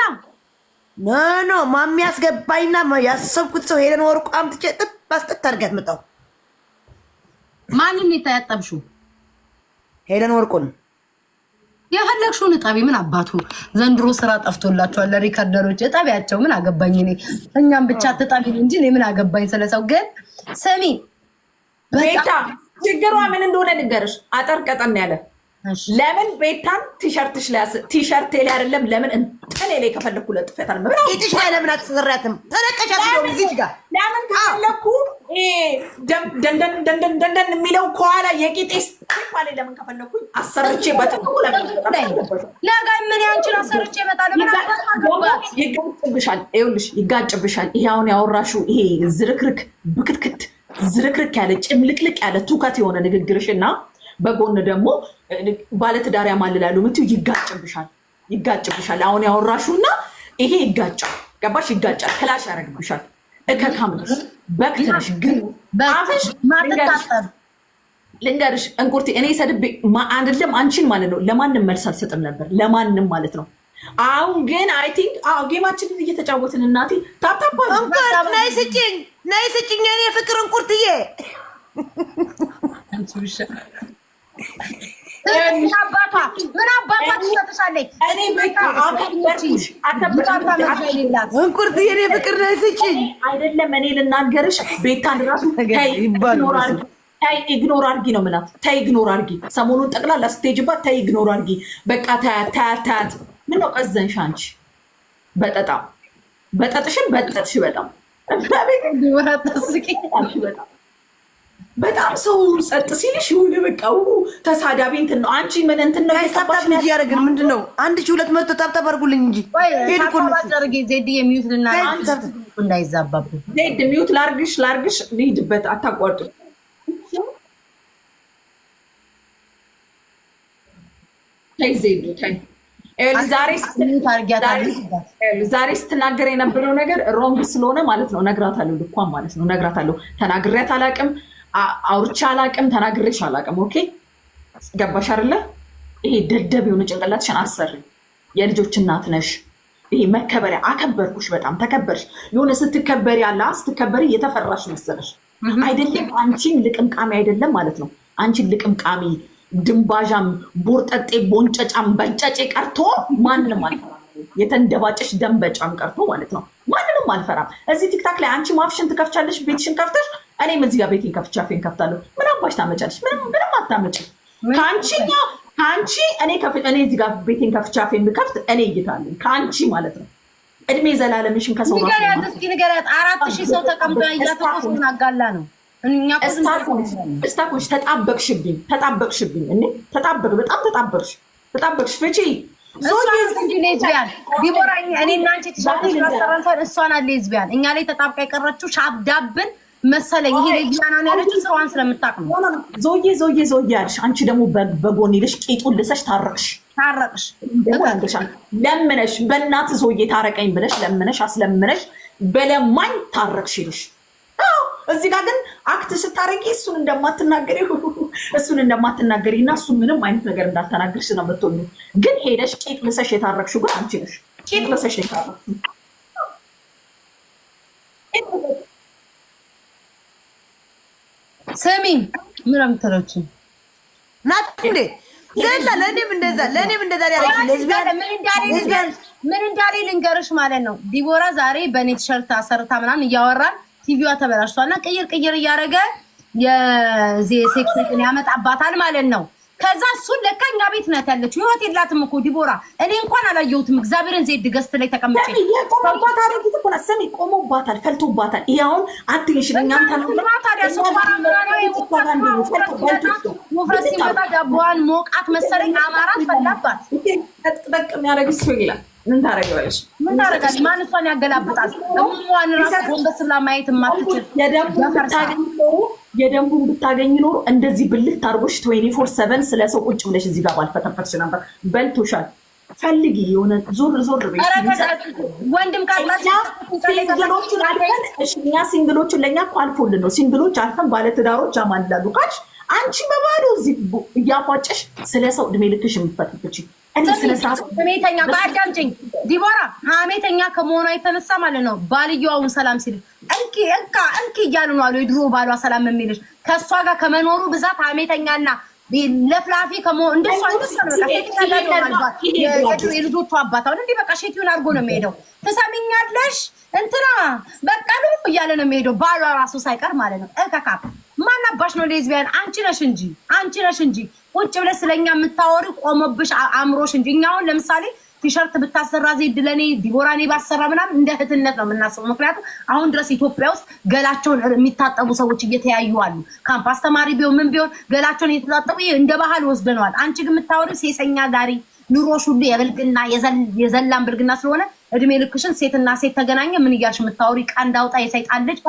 S4: ኖ ማሚ ያስገባኝና ያሰብኩት ሰው ሄደን ወርቁ አምጥቼ ጥብ ባስጥት አድርጋት መጣው።
S1: ማንን የታያጠብሽው?
S4: ሄደን ወርቁን
S1: የፈለግሽውን እጣቢ። ምን አባቱ ዘንድሮ ስራ ጠፍቶላቸዋል ለሪከርደሮች። እጣቢያቸው ምን አገባኝ እኔ። እኛም ብቻ ትጣቢ እንጂ እኔ ምን አገባኝ ስለሰው። ግን ስሚ
S2: ቤታ ችግሯ ምን እንደሆነ ንገርሽ። አጠር ቀጠን ያለ ለምን ቤታን ቲሸርት ላይ አይደለም ለምን እንትን ላይ ከፈለኩ ለጥፈታል ማለት ነው።
S4: እጥሽ ላይ ለምን አትሰራትም? ተረቀሻት ነው እዚህ ጋር
S2: ለምን ከፈለኩ ደንደን የሚለው ከኋላ የቂጤስ ማለት ለምን ከፈለኩ አሰርቼ በጥቁ
S1: ለጋይ ምን ያንቺን አሰርቼ እመጣለሁ። ምን አባባት
S2: ይጋጭብሻል። ይኸውልሽ ይጋጭብሻል። ይሄ አሁን ያወራሽው ይሄ ዝርክርክ ብክትክት ዝርክርክ ያለ ጭምልቅልቅ ያለ ትውከት የሆነ ንግግርሽ እና በጎን ደግሞ ባለትዳር ያማልላሉ ምትው ይጋጭብሻል። አሁን ያወራሹና ይሄ ይጋጫል። ገባሽ? ይጋጫል። ክላሽ ያደርግብሻል። እከካምነሽ በክትነሽ ግን አፍሽ ልንገርሽ እንቁርቲ እኔ ሰድቤ አይደለም አንቺን ማለት ነው ለማንም መልስ አልሰጥም ነበር ለማንም ማለት ነው። አሁን ግን አይ ቲንክ ጌማችንን እየተጫወትን እናቴ ታታባ
S4: እንቁርት ነይ ስጭኝ የኔ ፍቅር እንቁርትዬ
S1: ምን አባቷ ትሰጥሻለች?
S4: እንቁርት የኔ ፍቅር ነይ ስጭኝ።
S2: አይደለም እኔ ልናገርሽ ቤታን ራሱ ታይ ኢግኖር አርጊ ነው ምላት። ታይ ኢግኖር አርጊ ሰሞኑን ጠቅላላ ስቴጅባት ታይ ኢግኖር አርጊ በቃ ታያት። ምን ነው ቀዘንሽ አንቺ? በጠጥሽን በጠጥሽ በጣም ሰው ጸጥ ሲልሽ ይሁን በቃ ተሳዳቢ እንትን ነው። አንቺ ምን እንትን ነው
S4: ታብታብ ልጅ ያደርግን ምንድን ነው? 1200 ታብታብ አድርጉልኝ እንጂ ሄድኩ
S1: ዜድ የሚዩት እንዳይዛባብን
S2: ዜድ ሚዩት ላርግሽ ልሂድበት አታቋርጡ። ታይ ዜድ ታይ ዛሬ ስትናገር የነበረው ነገር ሮንግ ስለሆነ ማለት ነው ነግራታለሁ። ልኳን ማለት ነው ነግራታለሁ። ተናግሬያት አላቅም፣ አውርቼ አላቅም፣ ተናግሬሽ አላቅም። ኦኬ ገባሽ አይደለ? ይሄ ደደብ የሆነ ጭንቅላትሽን አሰሪ። የልጆች እናት ነሽ። ይሄ መከበሪያ አከበርኩሽ፣ በጣም ተከበርሽ። የሆነ ስትከበሪ ስትከበሪ የተፈራሽ መሰለሽ አይደለም። አንቺን ልቅምቃሚ አይደለም ማለት ነው። አንቺን ልቅምቃሚ ድንባዣም ቦርጠጤ ቦንጨጫም በንጨጬ ቀርቶ ማንንም አልፈራም። የተንደባጨሽ ደንበጫም ቀርቶ ማለት ነው ማንንም አልፈራም። እዚህ ቲክታክ ላይ አንቺ ማፍሽን ትከፍቻለሽ፣ ቤትሽን ከፍተሽ፣ እኔም እዚህ ጋር ቤቴን ከፍቼ አፌን ከፍታለሁ። ምን አባሽ ታመጫለሽ? ምንም አታመጭ። ከአንቺ እኔ እዚህ ጋር ቤቴን ከፍቼ አፌን ብከፍት እኔ እይታለኝ ከአንቺ ማለት ነው። እድሜ ዘላለምሽን ከሰው
S1: ንገሪያት እስኪ ንገሪያት። 4000 ሰው ተቀምጦ ያያተቆሱን አጋላ ነው እኛ
S2: እስታኮሽ ተጣበቅሽብኝ እኔ በጣም ተጣበቅሽ ፍቺ
S1: ሌዝቢያን ዲቦራ እኔ እና አንቺ ተሻራን እሷን አለ ሌዝቢያን እኛ ላይ ተጣብቃ የቀረችው ሻብዳብን መሰለኝ። ይሄ ሌዝቢያን ነው ያለችው ስራዋን ስለምታውቅ ነው።
S2: ዞዬ ያልሽ አንቺ ደግሞ በጎን ይልሽ ቂጡን ልሰሽ ታረቅሽ ለምነሽ በእናት ዞዬ ታረቀኝ ብለሽ ለምነሽ አስለምነሽ በለማኝ ታረቅሽ ይልሽ። እዚህ ጋር ግን አክት ስታረቂ እሱን እንደማትናገሪ እና እሱ ምንም አይነት ነገር እንዳትናገርሽ ነው የምትሆኚው። ግን ሄደሽ ቂጥ ልሰሽ የታረቅሽው ግን አንቺ ነሽ። ቂጥ ልሰሽ የታረቅሽው
S1: ስሚ ምን አምጥተረች
S4: ናት እንዴ ዘላ ለኔም እንደዛ ያለች ሌዝቢያን
S1: ምን እንዳለ ልንገርሽ ማለት ነው። ዲቦራ ዛሬ በኔ ቲሸርት አሰርታ ምናምን እያወራን ቲቪዋ ተበላሽቷልና ቅይር እያደረገ የሴክስ ያመጣባታል ማለት ነው። ከዛ እሱን ለካ እኛ ቤት ናት ያለችው። ህይወት የላትም እኮ ዲቦራ። እኔ እንኳን አላየሁትም። እግዚአብሔርን ዜድ ገዝት ላይ ተቀምጬ
S2: ቆሞባታል፣ ፈልቶባታል። ይሄ አሁን አትሽልኛ
S1: ውፍረት ሲመጣ ዳቦዋን ሞቃት መሰለኝ አማራት ፈላባት።
S2: ጠቅ የሚያደርግ ሰው ይላል። ምን ታደርጊዋለሽ?
S1: ማን እሷን ያገላብጣል? እሙዋን ራስ ጎንበስ ብላ ማየት የማትችል
S2: የደንቡን ብታገኝ ኖሮ እንደዚህ ብልት አድርጎሽ 24/7 ስለ ሰው ቁጭ ብለሽ እዚህ ጋር ባልፈተፈትሽ ነበር። በልቶሻል። ፈልጊ የሆነ ዞር በይ።
S1: ወንድም
S2: እኛ ሲንግሎቹን ለእኛ እኮ አልፎልን ነው። ሲንግሎች አልፈን ባለትዳሮች አማላሉ ካልሽ አንቺ በባዶ እዚህ እያፏጨሽ ስለ ሰው እድሜ ልክሽ የምትፈትፍች
S1: ሀሜተኛ በአዳምጪኝ ዲቦራ፣ ሀሜተኛ ከመሆኗ የተነሳ ማለት ነው ባልየዋውን ሰላም ሲል እንኪ እያሉ ነው አሉ። የድሮ ባሏ ሰላም የሚልሽ ከእሷ ጋር ከመኖሩ ብዛት ሀሜተኛና ለፍላፊ እንደሷ የልጆቹ አባት አሁን እንዲህ በቃ ሼቲውን አድርጎ ነው የሚሄደው። ትሰሚኛለሽ እንትና በቀሉ እያለ ነው የሚሄደው ባሏ ራሱ ሳይቀር ማለት ነው። እከካፕ ማናባሽ ነው ሌዝቢያን? አንቺ ነሽ እንጂ ቁጭ ብለሽ ስለኛ የምታወሪ ቆመብሽ አምሮሽ እንጂ። እኛ አሁን ለምሳሌ ቲሸርት ብታሰራ ዜድ ለኔ ዲቦራ እኔ ባሰራ ምናምን እንደ እህትነት ነው የምናስበው። ምክንያቱም አሁን ድረስ ኢትዮጵያ ውስጥ ገላቸውን የሚታጠቡ ሰዎች እየተያዩ አሉ። ካምፓስ ተማሪ ቢሆን ምን ቢሆን ገላቸውን እየተጣጠቡ እንደ ባህል ወስደነዋል። አንቺ ግን የምታወሪው ሴሰኛ ጋሪ ኑሮሽ ሁሉ የብልግና የዘላን ብልግና ስለሆነ እድሜ ልክሽን ሴትና ሴት ተገናኘ ምን እያልሽ የምታወሪ ቃንዳውጣ የሰይጣን ልጅ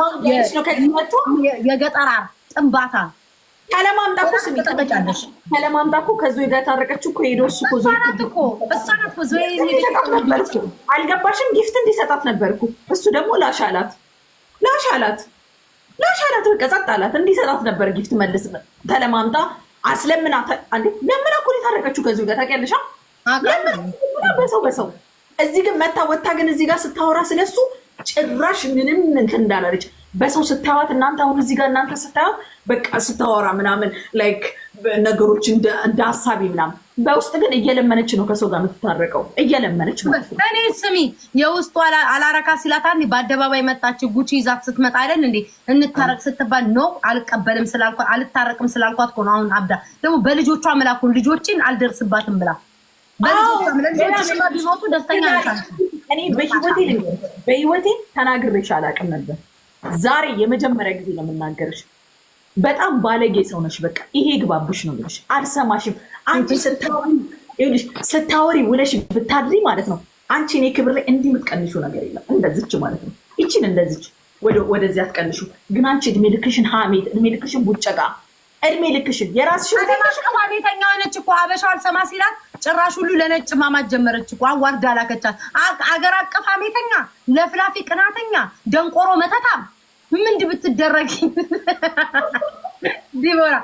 S1: የገጠራ ጥንባታ
S2: ከለማምጣኩ ከዞይ ጋር ታረቀችው እኮ ሄዶ እሱ አልገባሽም? ጊፍት እንዲሰጣት ነበርኩ። እሱ ደግሞ ላሻላት በቃ ጸጥ አላት። እንዲሰጣት ነበር ጊፍት መልስ ተለማምጣ አስለምና ለምና እኮ ታረቀችው ከዞይ ጋር ታውቂያለሽ። በሰው እዚህ ግን መታ ወታ ግን እዚህ ጋር ስታወራ ስለሱ ጭራሽ ምንም እንትን እንዳላለች በሰው ስታዩት እናንተ አሁን እዚህ ጋር እናንተ ስታዩት በቃ ስታወራ ምናምን ላይክ ነገሮች እንደ ሀሳቢ ምናምን በውስጥ ግን እየለመነች ነው ከሰው ጋር የምትታረቀው እየለመነች ማለት ነው።
S1: እኔ ስሚ የውስጡ አላረካ ሲላታል በአደባባይ መጣች ጉቺ ይዛት ስትመጣ አይደል እንዴ እንታረቅ ስትባል ነው አልቀበልም ስላልኳት አልታረቅም ስላልኳት እኮ ነው። አሁን አብዳ ደግሞ በልጆቿ መላኩን ልጆችን አልደርስባትም ብላ በልጆቿ ቢሞቱ ደስተኛ ነሽ።
S2: እኔ በህይወቴ ተናግሬሽ አላውቅም ነበር። ዛሬ የመጀመሪያ ጊዜ ነው የምናገርሽ። በጣም ባለጌ ሰው ነሽ። በቃ ይሄ ግባብሽ ነው ብለሽ አልሰማሽም። አንቺ ስታወሪ ውለሽ ብታድሪ ማለት ነው አንቺ እኔ ክብር ላይ እንዲህ የምትቀንሹ ነገር የለም። እንደዚች ማለት ነው ይችን እንደዚች ወደዚህ አትቀንሹ። ግን አንቺ እድሜ ልክሽን ሀሜት፣ እድሜ ልክሽን ቡጨቃ፣ እድሜ ልክሽን የራስሽን
S1: ሀሜተኛ ሆነች እኮ ሀበሻው አልሰማ ሲላት ጭራሽ ሁሉ ለነጭ ማማት ጀመረች እኮ አዋርዳ ላከቻት። አገር አቀፍ ሀሜተኛ፣ ለፍላፊ ቅናተኛ፣ ደንቆሮ መተታም ምንድ ብትደረጊ ዲቦራ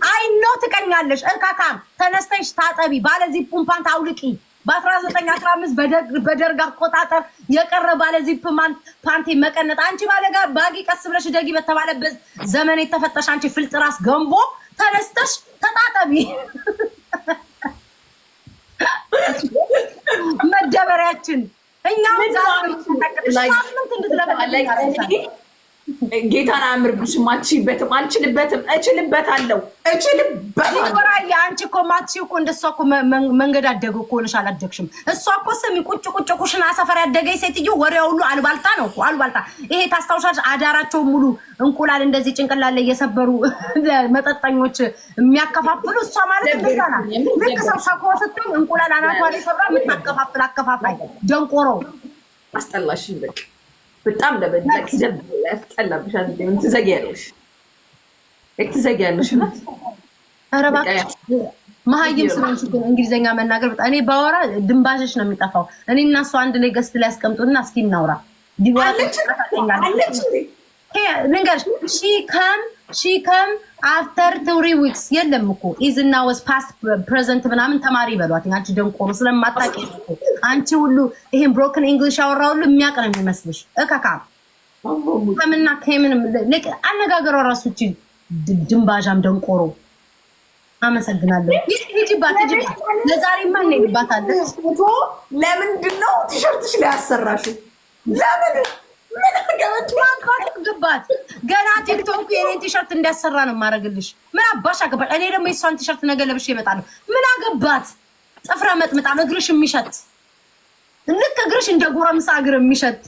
S1: አይ ነው ትቀኛለሽ። እርካካም ተነስተሽ ታጠቢ፣ ባለዚህ ፑምፓንት አውልቂ። በ1915 በደርግ አቆጣጠር የቀረ ባለዚህ ፓንቴ መቀነጥ አንቺ ባለጋ ባጊ ቀስ ብለሽ ደጊ በተባለበት ዘመን የተፈጠሽ አንቺ ፍልጥራስ ገንቦ ተነስተሽ ተጣጠቢ። መደበሪያችን እኛው
S2: ጌታን አያምርብሽም። አትችይበትም። አልችልበትም። እችልበታለሁ እችልበታለሁ።
S1: አንቺ እኮ ማትችይው እኮ እንደሷ እኮ መንገድ አደገ እኮ ሆነሽ አላደግሽም። እሷ እኮ ስሚ ቁጭ ኩሽና ሰፈር ያደገኝ ሴትዮ ወሬው ሁሉ አልባልታ ነው እኮ አልባልታ። ይሄ ታስታውሻለሽ? አዳራቸው ሙሉ እንቁላል እንደዚህ ጭንቅላት ላይ እየሰበሩ መጠጠኞች የሚያከፋፍሉ እሷ ማለት እንደዛ ናት። ልክ ሰው ሰኮ ስትል እንቁላል አናቷ ላይ ሰብራ የምታከፋፍል አከፋፋይ ደንቆሮ።
S2: አስጠላሽኝ በቃ በጣም ለበለክ ደብ ያስጠላብሻል። ትዘጊያለሽ ናት። ኧረ እባክሽ መሀይም ስለሆንሽ ግን እንግሊዘኛ መናገር በጣም እኔ ባወራ ድንባሽሽ ነው የሚጠፋው። እኔ እና እሱ አንድ ላይ ገስት ላይ ያስቀምጡና እስኪ እናውራ። ልንገርሽ ሺ ከም አፍተር 3 ዊክስ የለም እኮ ኢዝና ወስ ፓስት ፕሬዘንት ምናምን ተማሪ በሏት። አንቺ ደንቆሮ ስለማታውቂ አንቺ ሁሉ ይሄን ብሮክን እንግሊሽ አወራ ሁሉ የሚያውቅ ነው የሚመስልሽ። እካካ ከምና ከምንም አነጋገሯ ራሱ እቺ ድንባዣም ደንቆሮ። አመሰግናለሁ። ሂጂባት ለዛሬማ እንሄድባታለን። ለምንድን ነው ቲሸርትሽ ላይ ያሰራሽው? ለምን ምን
S1: ገባት? ገና ቲክቶክ የኔን ቲሸርት እንዲያሰራ ነው የማደርግልሽ። ምን አባሽ አገባሽ? እኔ ደግሞ የሷን ቲሸርት ነገ ለብሼ እመጣለሁ። ምን አገባት? ጥፍረ መጥምጣ እግርሽ የሚሸት ልክ እግርሽ እንደ ጎረምሳ እግር የሚሸት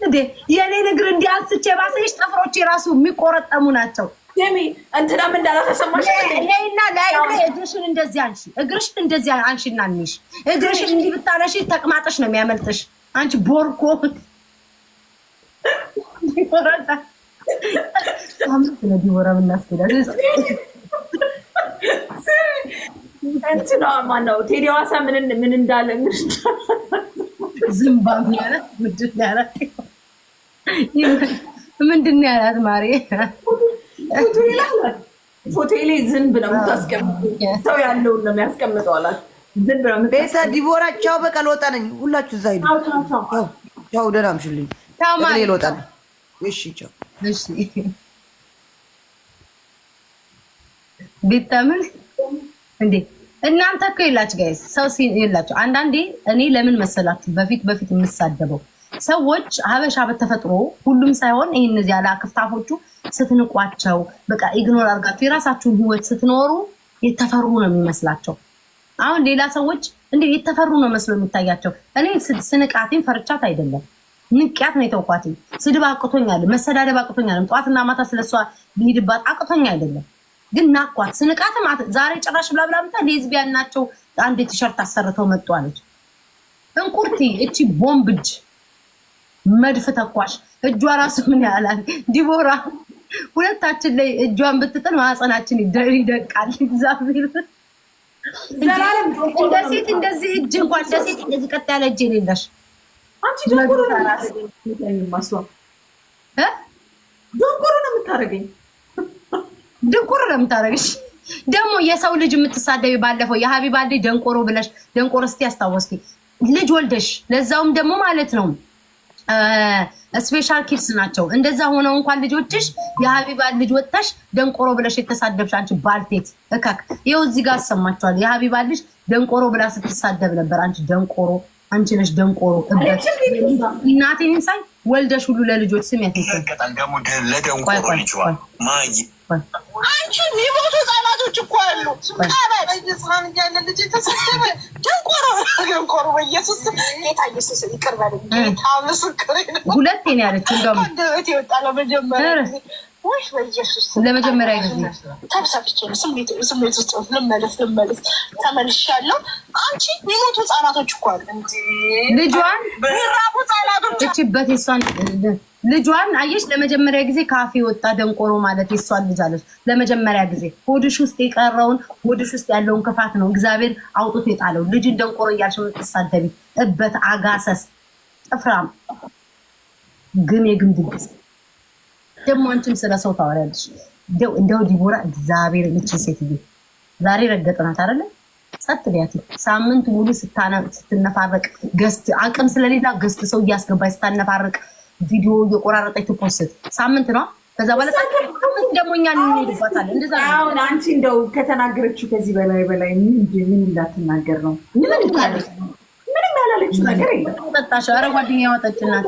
S1: እንዴ! የኔን እግር እንዲያስቼ ባሰሽ ጥፍሮች የራሱ የሚቆረጠሙ ናቸው።
S2: ደሚ እንትናም እንዳላተሰማሽ
S1: ነይና ላይ እግርሽን እንደዚህ አንሺ፣ እግርሽን እንደዚህ አንሺና እንሽ። እግርሽን እንዲህ ብታነሺ ተቅማጥሽ ነው የሚያመልጥሽ። አንቺ ቦርኮ ዲወራታ አምስት ነው ዲወራ ምናስከዳለ
S2: እንትና ማነው ቴዲ ሐዋሳ ምን እንዳለ
S1: ዝምባም ያለ ምንድን ነው ያላት ማሪ
S2: ፎቶ ላይ ዝንብ ነው የምታስቀምጠው። ሰው ያለውን ነው የሚያስቀምጠው አላት። ዝንብ ነው
S4: ቤታ ዲቦራ ቻው። በቃ ልወጣ ነኝ። ሁላችሁ እዛ ሂዱ። ቻው ደህና አምሽልኝ።
S1: ቻው ማሪ
S4: ልወጣ ነኝ። እሺ ቻው።
S1: እሺ ቢታምን እንዴ እናንተ እኮ የላችሁ ጋይስ ሰው የላችሁ። አንዳንዴ እኔ ለምን መሰላችሁ በፊት የምሳደበው ሰዎች ሀበሻ በተፈጥሮ ሁሉም ሳይሆን ይሄን እነዚህ ያለ አክፍታፎቹ ስትንቋቸው በቃ ኢግኖር አድርጋችሁ የራሳችሁን ህይወት ስትኖሩ የተፈሩ ነው የሚመስላቸው። አሁን ሌላ ሰዎች እንዴ የተፈሩ ነው መስሎ የሚታያቸው። እኔ ስንቃቴን ፈርቻት አይደለም ንቅያት ነው የተውኳት። ስድብ አቅቶኛል፣ መሰዳደብ አቅቶኛል፣ ጠዋትና ማታ ስለሷ ሊሄድባት አቅቶኛ አይደለም ግን ናቋት። ስንቃትም ዛሬ ጭራሽ ብላ ምታ ሌዝቢያን ናቸው አንድ ቲሸርት አሰርተው መጡ አለች። እንቁርቲ እቺ ቦምብጅ መድፍ ተኳሽ እጇ ራሱ ምን ያላል ዲቦራ ሁለታችን ላይ እጇን ብትጥል ማህፀናችን ይደቃል። እግዚአብሔር ዘላለም እንደ ሴት እንደዚህ እጅ እንኳን እንደ ሴት እንደዚህ ቀጥ ያለ እጅ የሌለሽ
S2: አንቺ ደንቆሮ ነው የምታረገኝ።
S1: ድንቁር ነው የምታረግሽ። ደግሞ የሰው ልጅ የምትሳደቢ ባለፈው የሀቢባ ልጅ ደንቆሮ ብለሽ ደንቆሮ እስቲ ያስታወስኪ ልጅ ወልደሽ ለዛውም ደግሞ ማለት ነው ስፔሻል ኪድስ ናቸው። እንደዛ ሆነው እንኳን ልጆችሽ የሀቢባ ልጅ ወጥተሽ ደንቆሮ ብለሽ የተሳደብሽ አንቺ ባልቴት እካክ ይኸው እዚህ ጋር አሰማችኋል። የሀቢባ ልጅ ደንቆሮ ብላ ስትሳደብ ነበር። አንቺ ደንቆሮ አንቺ ነሽ ደንቆሮ እበት እናቴን ሳይ ወልደሽ ሁሉ ለልጆች ስም ያተሰጣል።
S5: ደግሞ ለደንቆሮ ልጅዋል ማይ
S6: አንቺ የሚሞቱ ህጻናቶች እኮ አሉ። በየስራን እያለ ልጅ የተሰደበ ደንቆሮ በኢየሱስ ጌታ ኢየሱስ ይቅር በለኝ። ጌታ ምስክሬ ነው።
S1: ሁለቴ ነው ያለችው። እንደውም
S6: አንደበት ይወጣ ለመጀመሪያ ጊዜ ወይ በኢየሱስ
S1: ለመጀመሪያ ጊዜ
S6: ተብሰብቼ ስሜት ውስጥ ልመለስ ተመልሻለሁ። አንቺ የሚሞቱ ህጻናቶች እኮ አሉ።
S1: ልጇን
S6: ሚራቡ ህጻናቶች
S1: እችበት የሷን ልጇን አየሽ፣ ለመጀመሪያ ጊዜ ካፌ ወጣ ደንቆሮ ማለት የሷን ልጅ አለች። ለመጀመሪያ ጊዜ ሆድሽ ውስጥ የቀረውን ሆድሽ ውስጥ ያለውን ክፋት ነው እግዚአብሔር አውጥቶ የጣለው። ልጅን ደንቆሮ እያልሽ የምትሳደቢ እበት አጋሰስ ጥፍራም ግን የግም ድግስ ደግሞ አንቺም ስለ ሰው ታወሪያለሽ። እንደው ዲቦራ እግዚአብሔር ልጅ ሴትዬ ዛሬ ረገጥናት አይደለ? ጸጥ ቢያት ሳምንት ሙሉ ስትነፋረቅ ገስት አቅም ስለሌላ ገስት ሰው እያስገባች ስታነፋረቅ ቪዲዮ እየቆራረጠች ትፖስት ሳምንት ነው። ከዛ በኋላ ሳምንት ደግሞ እኛ እንሄድባታለን። እንደዛ
S2: አሁን አንቺ እንደው ከተናገረችው ከዚህ በላይ ምን እንዳትናገር ነው? ምንም ያላለችው ነገር የለም።
S1: ጠጣሽ? ኧረ ጓደኛ ያወጣች እናቴ።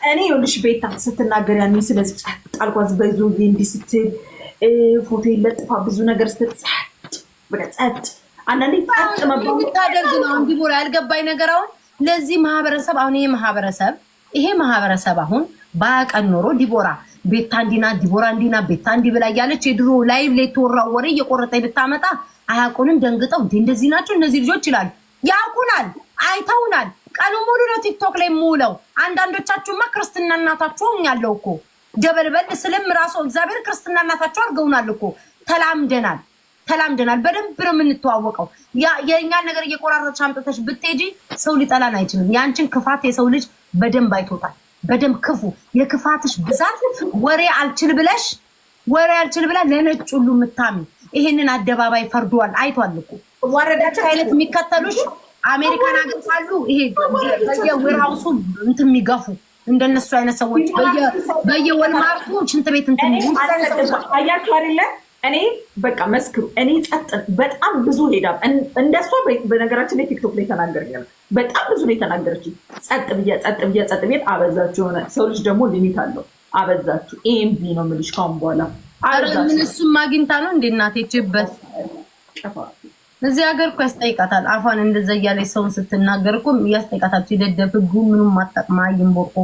S2: እኔ ይኸውልሽ ቤታ ስትናገር ያኔ ስለዚህ ጣልኳዝ በይዞ እንዲህ ስትል ፎቶ ይለጥፋ ብዙ ነገር ስትጸጥ በጸጥ አንዳንዴ ጸጥ መባሉ
S1: ታደርግ ነው። ዲቦራ ያልገባኝ ነገር አሁን ለዚህ ማህበረሰብ አሁን ይሄ ማህበረሰብ አሁን ባያቀን ኖሮ ዲቦራ ቤታ እንዲና ዲቦራ እንዲና ቤታ እንዲ ብላ ያለች የድሮ ላይቭ ላይ ተወራው ወሬ እየቆረጠ ልታመጣ አያውቁንም። ደንግጠው እንደዚህ ናቸው እነዚህ ልጆች ይላሉ። ያውቁናል፣ አይተውናል። ቀኑ ሙሉ ነው ቲክቶክ ላይ ሙለው። አንዳንዶቻችሁማ ክርስትና እናታችሁ ሆኛለሁ እኮ ደበልበል ስለም ራሱ እግዚአብሔር ክርስትና እናታችሁ አድርገውናል እኮ። ተላምደናል። በደንብ ነው የምንተዋወቀው። የእኛን ነገር እየቆራረጥሽ አምጥተሽ ብትሄጂ ሰው ሊጠላን አይችልም። ያንቺን ክፋት የሰው ልጅ በደንብ አይቶታል። በደንብ ክፉ የክፋትሽ ብዛት ወሬ አልችል ብላ ለነጭ ሁሉ የምታሚ ይሄንን አደባባይ ፈርዷል። አይቷል እኮ ወረዳቸው አይነት የሚከተሉሽ አሜሪካን ሀገር ካሉ ይሄ በየዌርሃውሱ እንትን የሚገፉ እንደነሱ አይነት ሰዎች በየወልማርቱ ሽንት ቤት እንትን
S2: አያችሁ አይደለ? እኔ በቃ መስክሩ። እኔ ጸጥ በጣም ብዙ ሄዳ እንደሷ በነገራችን ላይ ቲክቶክ ላይ ተናገረኛል። በጣም ብዙ ነው የተናገረችኝ። ጸጥ ብዬ አበዛችሁ። የሆነ ሰው ልጅ ደግሞ ሊሚት አለው። አበዛችሁ። ኤምቢ ነው የምልሽ ካሁን በኋላ
S1: ምን እሱም አግኝታ ነው እንደ እናቴ ችበት እዚህ ሀገር እኮ ያስጠይቃታል። አፏን እንደዛ እያለች ሰውን ስትናገር እኮ ያስጠይቃታል። ሲደደብ ህጉ ምንም ማጣቅማ ይንቦርቆ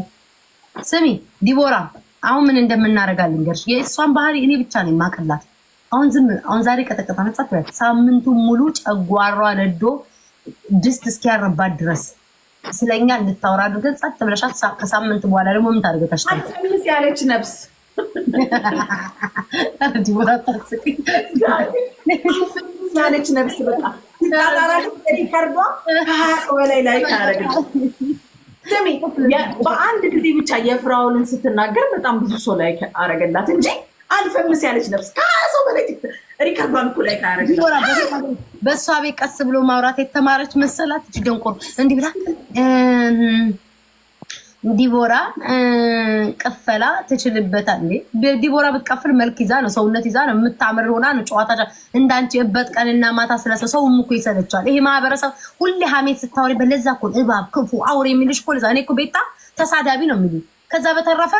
S1: ስሚ ዲቦራ፣ አሁን ምን እንደምናረጋል ልንገርሽ። የእሷን ባህሪ እኔ ብቻ ነኝ ማቅላት። አሁን ዛሬ ቀጠቀጣ ነጻት ሳምንቱ ሙሉ ጨጓሯ ነዶ ድስት እስኪያረባት ድረስ ስለኛ እንድታወራ አድርገን ጸጥ ብለሻት ከሳምንት በኋላ ደግሞ ምን ታደርገታሽ?
S2: አልሰምስ ያለች ነፍስ
S1: ዲቦራ ታስቂ
S2: ያለች ነፍስ በቃ ሪከርዷ ከ20 በላይ ላይ ካረግ ስሚ፣ በአንድ ጊዜ ብቻ የፍራውልን ስትናገር በጣም ብዙ ሰው ላይ አረገላት እንጂ አልፈምስ ያለች ነፍስ ከሰው በላይ ሪከርዷን እኮ ላይ ካረገላት።
S1: በእሷ ቤት ቀስ ብሎ ማውራት የተማረች መሰላት። ደንቆር እንዲህ ብላ ዲቦራ ቀፈላ ትችልበታል እንዴ? ዲቦራ ብትቀፍል መልክ ይዛ ነው ሰውነት ይዛ ነው የምታምር ሆና ነው ጨዋታ እንዳንቺ እበት ቀንና ማታ ስለሰው ሰው እኮ ይሰለቻል። ይሄ ማህበረሰብ ሁሌ ሀሜት ስታወሪ በለዛ እኮ እባብ ክፉ አውሬ የሚልሽ እኮ ለዛ እኔ እኮ ቤታ ተሳዳቢ ነው የሚሉ። ከዛ በተረፈ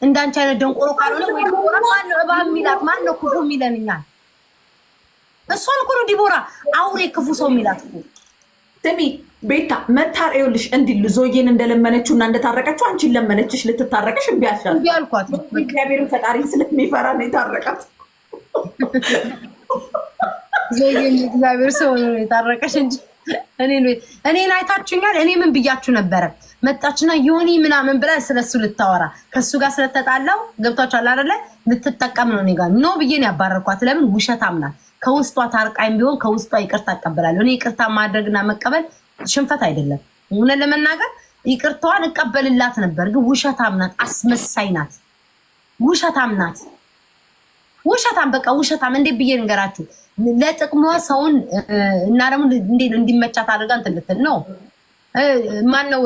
S1: እንዳንቺ አይነት ደንቆሮ ካልሆነ ወይ ዲቦራ ማነው እባብ የሚላት ማነው ክፉ የሚለንኛል? እሷን እኮ ነው ዲቦራ አውሬ ክፉ ሰው የሚላት እኮ።
S2: ስሚ ቤታ መታር ይኸውልሽ እንዲህ ዞዬን እንደለመነችው እና እንደታረቀችው አንቺን ለመነችሽ ልትታረቀሽ እምቢ አልሻት።
S1: እምቢ አልኳት።
S2: እግዚአብሔርን ፈጣሪን ስለሚፈራ ነው የታረቃት።
S1: ዞዬን እግዚአብሔር ሰው ነው የታረቀሽ እንጂ እኔን አይታችሁኛል። እኔ ምን ብያችሁ ነበረ? መጣችና ዮኒ ምናምን ብላ ስለሱ ልታወራ ከሱ ጋር ስለተጣላው ገብቷችኋል አይደለ? ልትጠቀም ነው እኔ ጋር ኖ ብዬ ነው ያባረርኳት። ለምን ውሸታም ናት። ከውስጧ ታርቃይም ቢሆን ከውስጧ ይቅርታ እቀበላለሁ። እኔ ይቅርታ ማድረግና መቀበል ሽንፈት አይደለም። እውነት ለመናገር ይቅርታዋን እቀበልላት ነበር፣ ግን ውሸታም ናት፣ አስመሳይ ናት፣ ውሸታም ናት። ውሸታም በቃ ውሸታም። እንዴት ብዬ ንገራችሁ? ለጥቅሟ ሰውን እና ደግሞ እንዲመቻት አድርጋ እንትን ልትል ነው። ማነው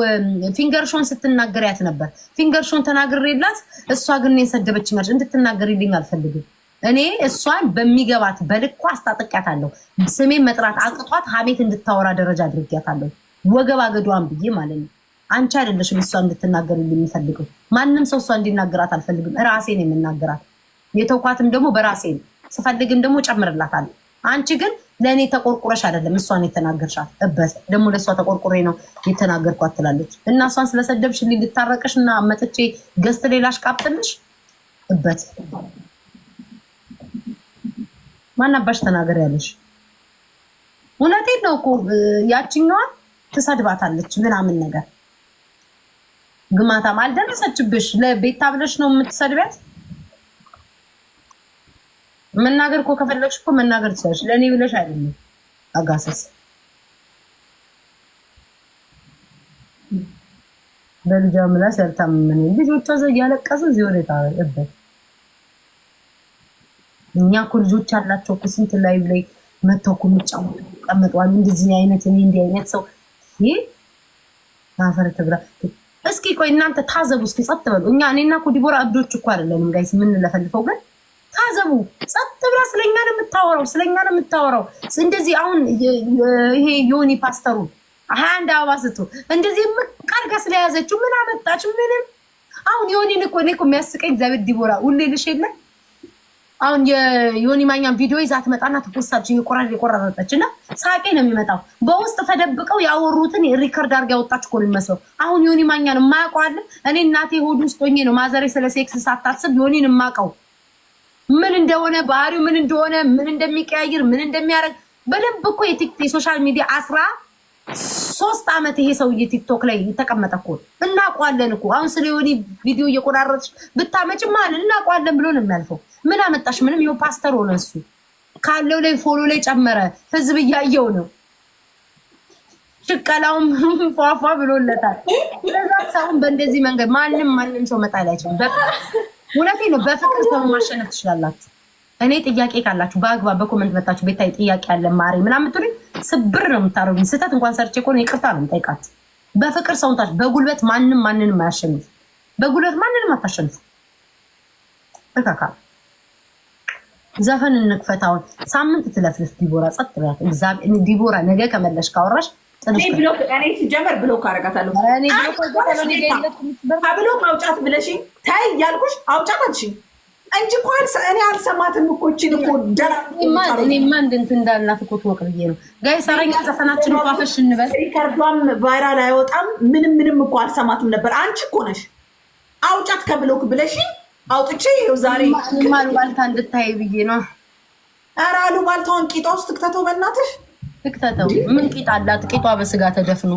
S1: ፊንገርሾን ስትናገሪያት ነበር። ፊንገርሾን ተናግሬላት እሷ ግን የሰደበችኝ እንድትናገሪልኝ አልፈልግም። እኔ እሷን በሚገባት በልኳ አስታጥቂያታለሁ። ስሜን መጥራት አቅቷት ሀሜት እንድታወራ ደረጃ አድርጊያታለሁ። ወገብ አገዷን ብዬ ማለት ነው። አንቺ አይደለሽም እሷ እንድትናገርልኝ የሚፈልገው። ማንም ሰው እሷ እንዲናገራት አልፈልግም። ራሴን የምናገራት የተውኳትም ደግሞ በራሴ ነው። ስፈልግም ደግሞ ጨምርላታለሁ። አንቺ ግን ለእኔ ተቆርቁረሽ አይደለም እሷን የተናገርሻት። እበት ደግሞ ለእሷ ተቆርቁሬ ነው የተናገርኳት ትላለች። እና እሷን ስለሰደብሽ ልታረቀሽ እና መጥቼ ገዝት ሌላሽ ቃብጥልሽ እበት ማናባሽ ተናገር ያለሽ? እውነቴን ነው እኮ ያችኛዋ ትሰድባታለች ምናምን ነገር ግማታም አልደረሰችብሽ። ለቤታ ብለሽ ነው የምትሰድቢያት። መናገር እኮ ከፈለግሽ እኮ መናገር ትችላለሽ። ለእኔ ብለሽ አይደለም። አጋሰስ በልጇ ምላስ ያልታመነ ልጆቿ ዘ እያለቀሱ እዚህ ወደ ታረበት እኛ እኮ ልጆች አላቸው እኮ ስንት ላይ መተው እኮ የሚጫወቱ ቀመጠዋል። እንደዚህ አይነት እኔ እንዲህ አይነት ሰው ይሄ አፈር ትብራ። እስኪ ቆይ እናንተ ታዘቡ እስኪ፣ ጸጥ በሉ። እኔና እኮ ዲቦራ እብዶች እኮ አይደለንም ጋይስ፣ የምንለፈልፈው ግን ታዘቡ። ጸጥ ብላ ስለኛ ነው የምታወራው። እንደዚህ አሁን ይሄ ዮኒ ፓስተሩ 21 አበባ ስጡ እንደዚህ ምቃርጋ ስለያዘችው ምን አመጣች? ምንም። አሁን ዮኒን እኮ እኔ እኮ የሚያስቀኝ እግዚአብሔር ዲቦራ ሁሌ ልሽ የለ አሁን የዮኒ ማኛን ቪዲዮ ይዛት መጣና ተፖስታች የቆራረጠች እና ሳቄ ነው የሚመጣው። በውስጥ ተደብቀው ያወሩትን ሪከርድ አድርጋ ያወጣች እኮ ነው የሚመስለው። አሁን ዮኒ ማኛን የማያውቀው አለ? እኔ እናቴ ሆድ ውስጥ ሆኜ ነው ማዘሬ ስለ ሴክስ ሳታስብ ዮኒን የማውቀው ምን እንደሆነ ባህሪው ምን እንደሆነ ምን እንደሚቀያይር ምን እንደሚያደርግ በደንብ እኮ የሶሻል ሚዲያ 13 ዓመት ይሄ ሰውዬ ቲክቶክ ላይ የተቀመጠ እኮ እናውቀዋለን እኮ። አሁን ስለ ዮኒ ቪዲዮ እየቆራረጥሽ ብታመጭ ማለት እናውቀዋለን ብሎ ነው የሚያልፈው። ምን አመጣሽ? ምንም። ይኸው ፓስተር ሆነ እሱ ካለው ላይ ፎሎ ላይ ጨመረ። ህዝብ እያየው ነው። ሽቀላውም ፏፏ ብሎለታል። ለዛ ሰውን በእንደዚህ መንገድ ማንም ሰው መጣል አይችልም። እውነቴን ነው። በፍቅር ሰው ማሸነፍ ትችላላችሁ። እኔ ጥያቄ ካላችሁ በአግባብ በኮመንት መጣችሁ ቤታይ ጥያቄ ያለ ማሪ ምናምን ትሉኝ ስብር ነው የምታረጉኝ። ስህተት እንኳን ሰርቼ እኮ ነው ይቅርታ ነው የምጠይቃችሁ። በፍቅር ሰውን ታች በጉልበት ማንንም አያሸንፍ። በጉልበት ማንንም አታሸንፉ። ተካካ ዘፈን እንክፈታውን ሳምንት ትለፍልፍ ዲቦራ ጸጥ ብላት። እግዚአብሔር ዲቦራ ነገ ከመለሽ ካወራሽ
S2: እኔ ሲጀመር ብሎክ አደርጋታለሁ። ብሎክ አውጫት ብለሽኝ ታይ ያልኩሽ አውጫት አልሽኝ እንጂ እኮ እኔ አልሰማትም እኮ እችን እኮ
S1: እኔማ እንትን እንዳልናት እኮ ትወቅ ብዬ ነው። ጋይ ሰረኛ ዘፈናችን እኮ አፈሽ እንበል።
S2: ሪከርዷም ቫይራል አይወጣም ምንም እኮ አልሰማትም ነበር። አንቺ እኮ ነሽ አውጫት ከብሎክ ብለሽኝ አውጥቼ ይኸው ዛሬ
S1: አሉባልታ እንድታይ ብዬ ነው። ኧረ
S2: አሉባልታውን ቂጧ ውስጥ ትክተተው፣ በእናትሽ
S1: ትክተተው። ምን ቂጥ አላት? ቂጧ በስጋ ተደፍኖ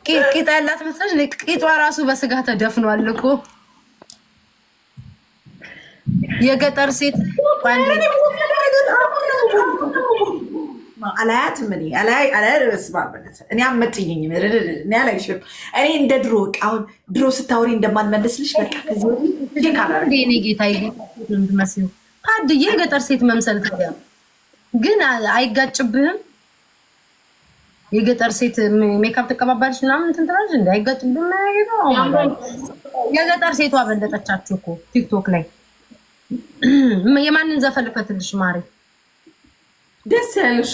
S1: ቂጥ ያላት መሰለሽ? ቂጧ ራሱ በስጋ ተደፍኗል እኮ። የገጠር ሴት
S2: አላያትም። እኔ አመጥኝኝ እኔ አላይሽም። እኔ እንደ ድሮ አሁን ድሮ ስታወሪ እንደማንመለስልሽ በቃ
S1: ከዚህ ጌታ መስሉ ታድዬ የገጠር ሴት መምሰል ታዲያ ግን አይጋጭብህም? የገጠር ሴት ሜካፕ ተቀባባልሽ ምናምን እንትን ትላለች እንደ አይጋጭብህም? የገጠር ሴቷ በለጠቻችሁ እኮ ቲክቶክ ላይ። የማንን ዘፈን ልፈትልሽ ማሪ?
S2: ደስ ያለሽ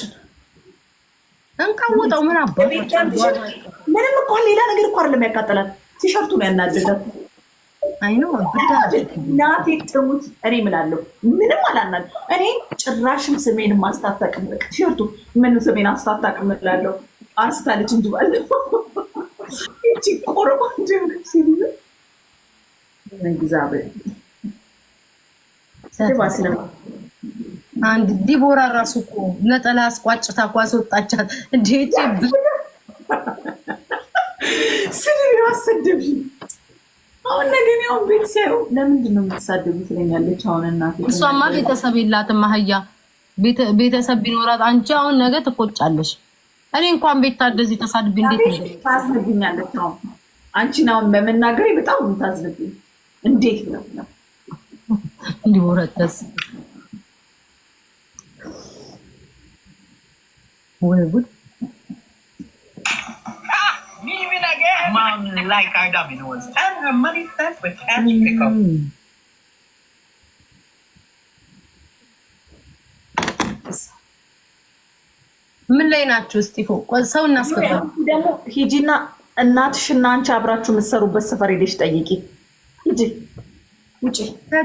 S1: እንቃወጣው ምን አባ
S2: ምንም እኮ ሌላ ነገር እኮ አይደለም ያቃጠላት። ቲሸርቱ ነው ያናደዳት።
S1: አይ ነው
S2: እናቴ ትሙት። እኔ እምላለሁ ምንም አላናድ። እኔ ጭራሽም ስሜን ማስታጠቅም ቲሸርቱ ምን ስሜን አስታጠቅም እላለሁ። አንስታለች እንጂ ባለ እቺ ቆርባ እንደሆነች ሲል እግዚአብሔር
S1: አንድ ዲቦራ ራሱ እኮ ነጠላ አስቋጭታ እኮ አስወጣቻት። እንዴት
S2: ስድብ ያሰደብሽ። አሁን ነገን ያው ቤተሰብ ለምንድን ነው የምትሳደቡ ትለኛለች። አሁን እናቴ
S1: እሷማ ቤተሰብ የላትም። አህያ ቤተሰብ ቢኖራት አንቺ አሁን ነገ ትቆጫለሽ። እኔ እንኳን ቤት እንደዚህ ተሳድብ እንዴት
S2: ታዝብኛለች። አሁን አንቺን አሁን በመናገሬ በጣም የምታዝብኝ እንዴት ነው
S1: ዲቦራ ተስ ወይ ጉድ
S5: Mom like our Domino's and her money sent with cash pickup.
S1: ምን ላይ ናችሁ? እስጢፎ ሰው እናስገባ።
S2: ደግሞ ሂጂና እናትሽና አንቺ አብራችሁ የምትሰሩበት ሰፈር ሄደሽ ጠይቂ። ሂጂ ውጪ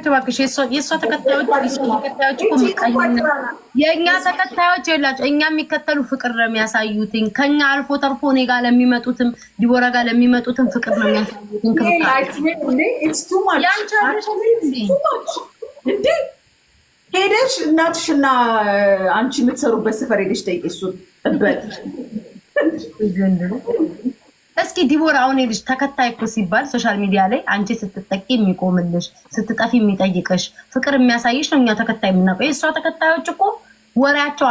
S1: እባክሽ። የእሷ ተከታዮች እኮ ምቀኝነት የእኛ ተከታዮች የላቸው። እኛ የሚከተሉ ፍቅር ነው የሚያሳዩትኝ። ከኛ አልፎ ተርፎ እኔ ጋር ለሚመጡትም ዲቦራ ጋር ለሚመጡትም ፍቅር ነው የሚያሳዩትኝ።
S2: ሄደሽ እናትሽና አንቺ የምትሰሩበት ሰፈር ሄደሽ ጠይቂ። እሱን እበት
S1: እስኪ ዲቦራ አሁን ልጅ ተከታይ እኮ ሲባል ሶሻል ሚዲያ ላይ አንቺ ስትጠቂ የሚቆምልሽ ስትጠፊ የሚጠይቅሽ ፍቅር የሚያሳይሽ ነው። እኛ ተከታይ የምናውቀው የእሷ ተከታዮች እኮ ወሬያቸው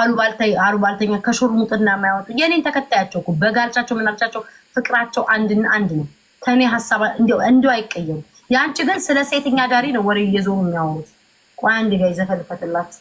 S1: አሉባልተኛ ከሾርሙጥና የማያወጡ የኔን ተከታያቸው እኮ በጋልቻቸው ምናልቻቸው ፍቅራቸው አንድና አንድ ነው። ከኔ ሀሳብ እንዲሁ አይቀየሩ። የአንቺ ግን ስለ ሴተኛ ዳሪ ነው ወሬ እየዞሩ የሚያወሩት። ቆይ አንድ ጋር ይዘፈልፈትላችሁ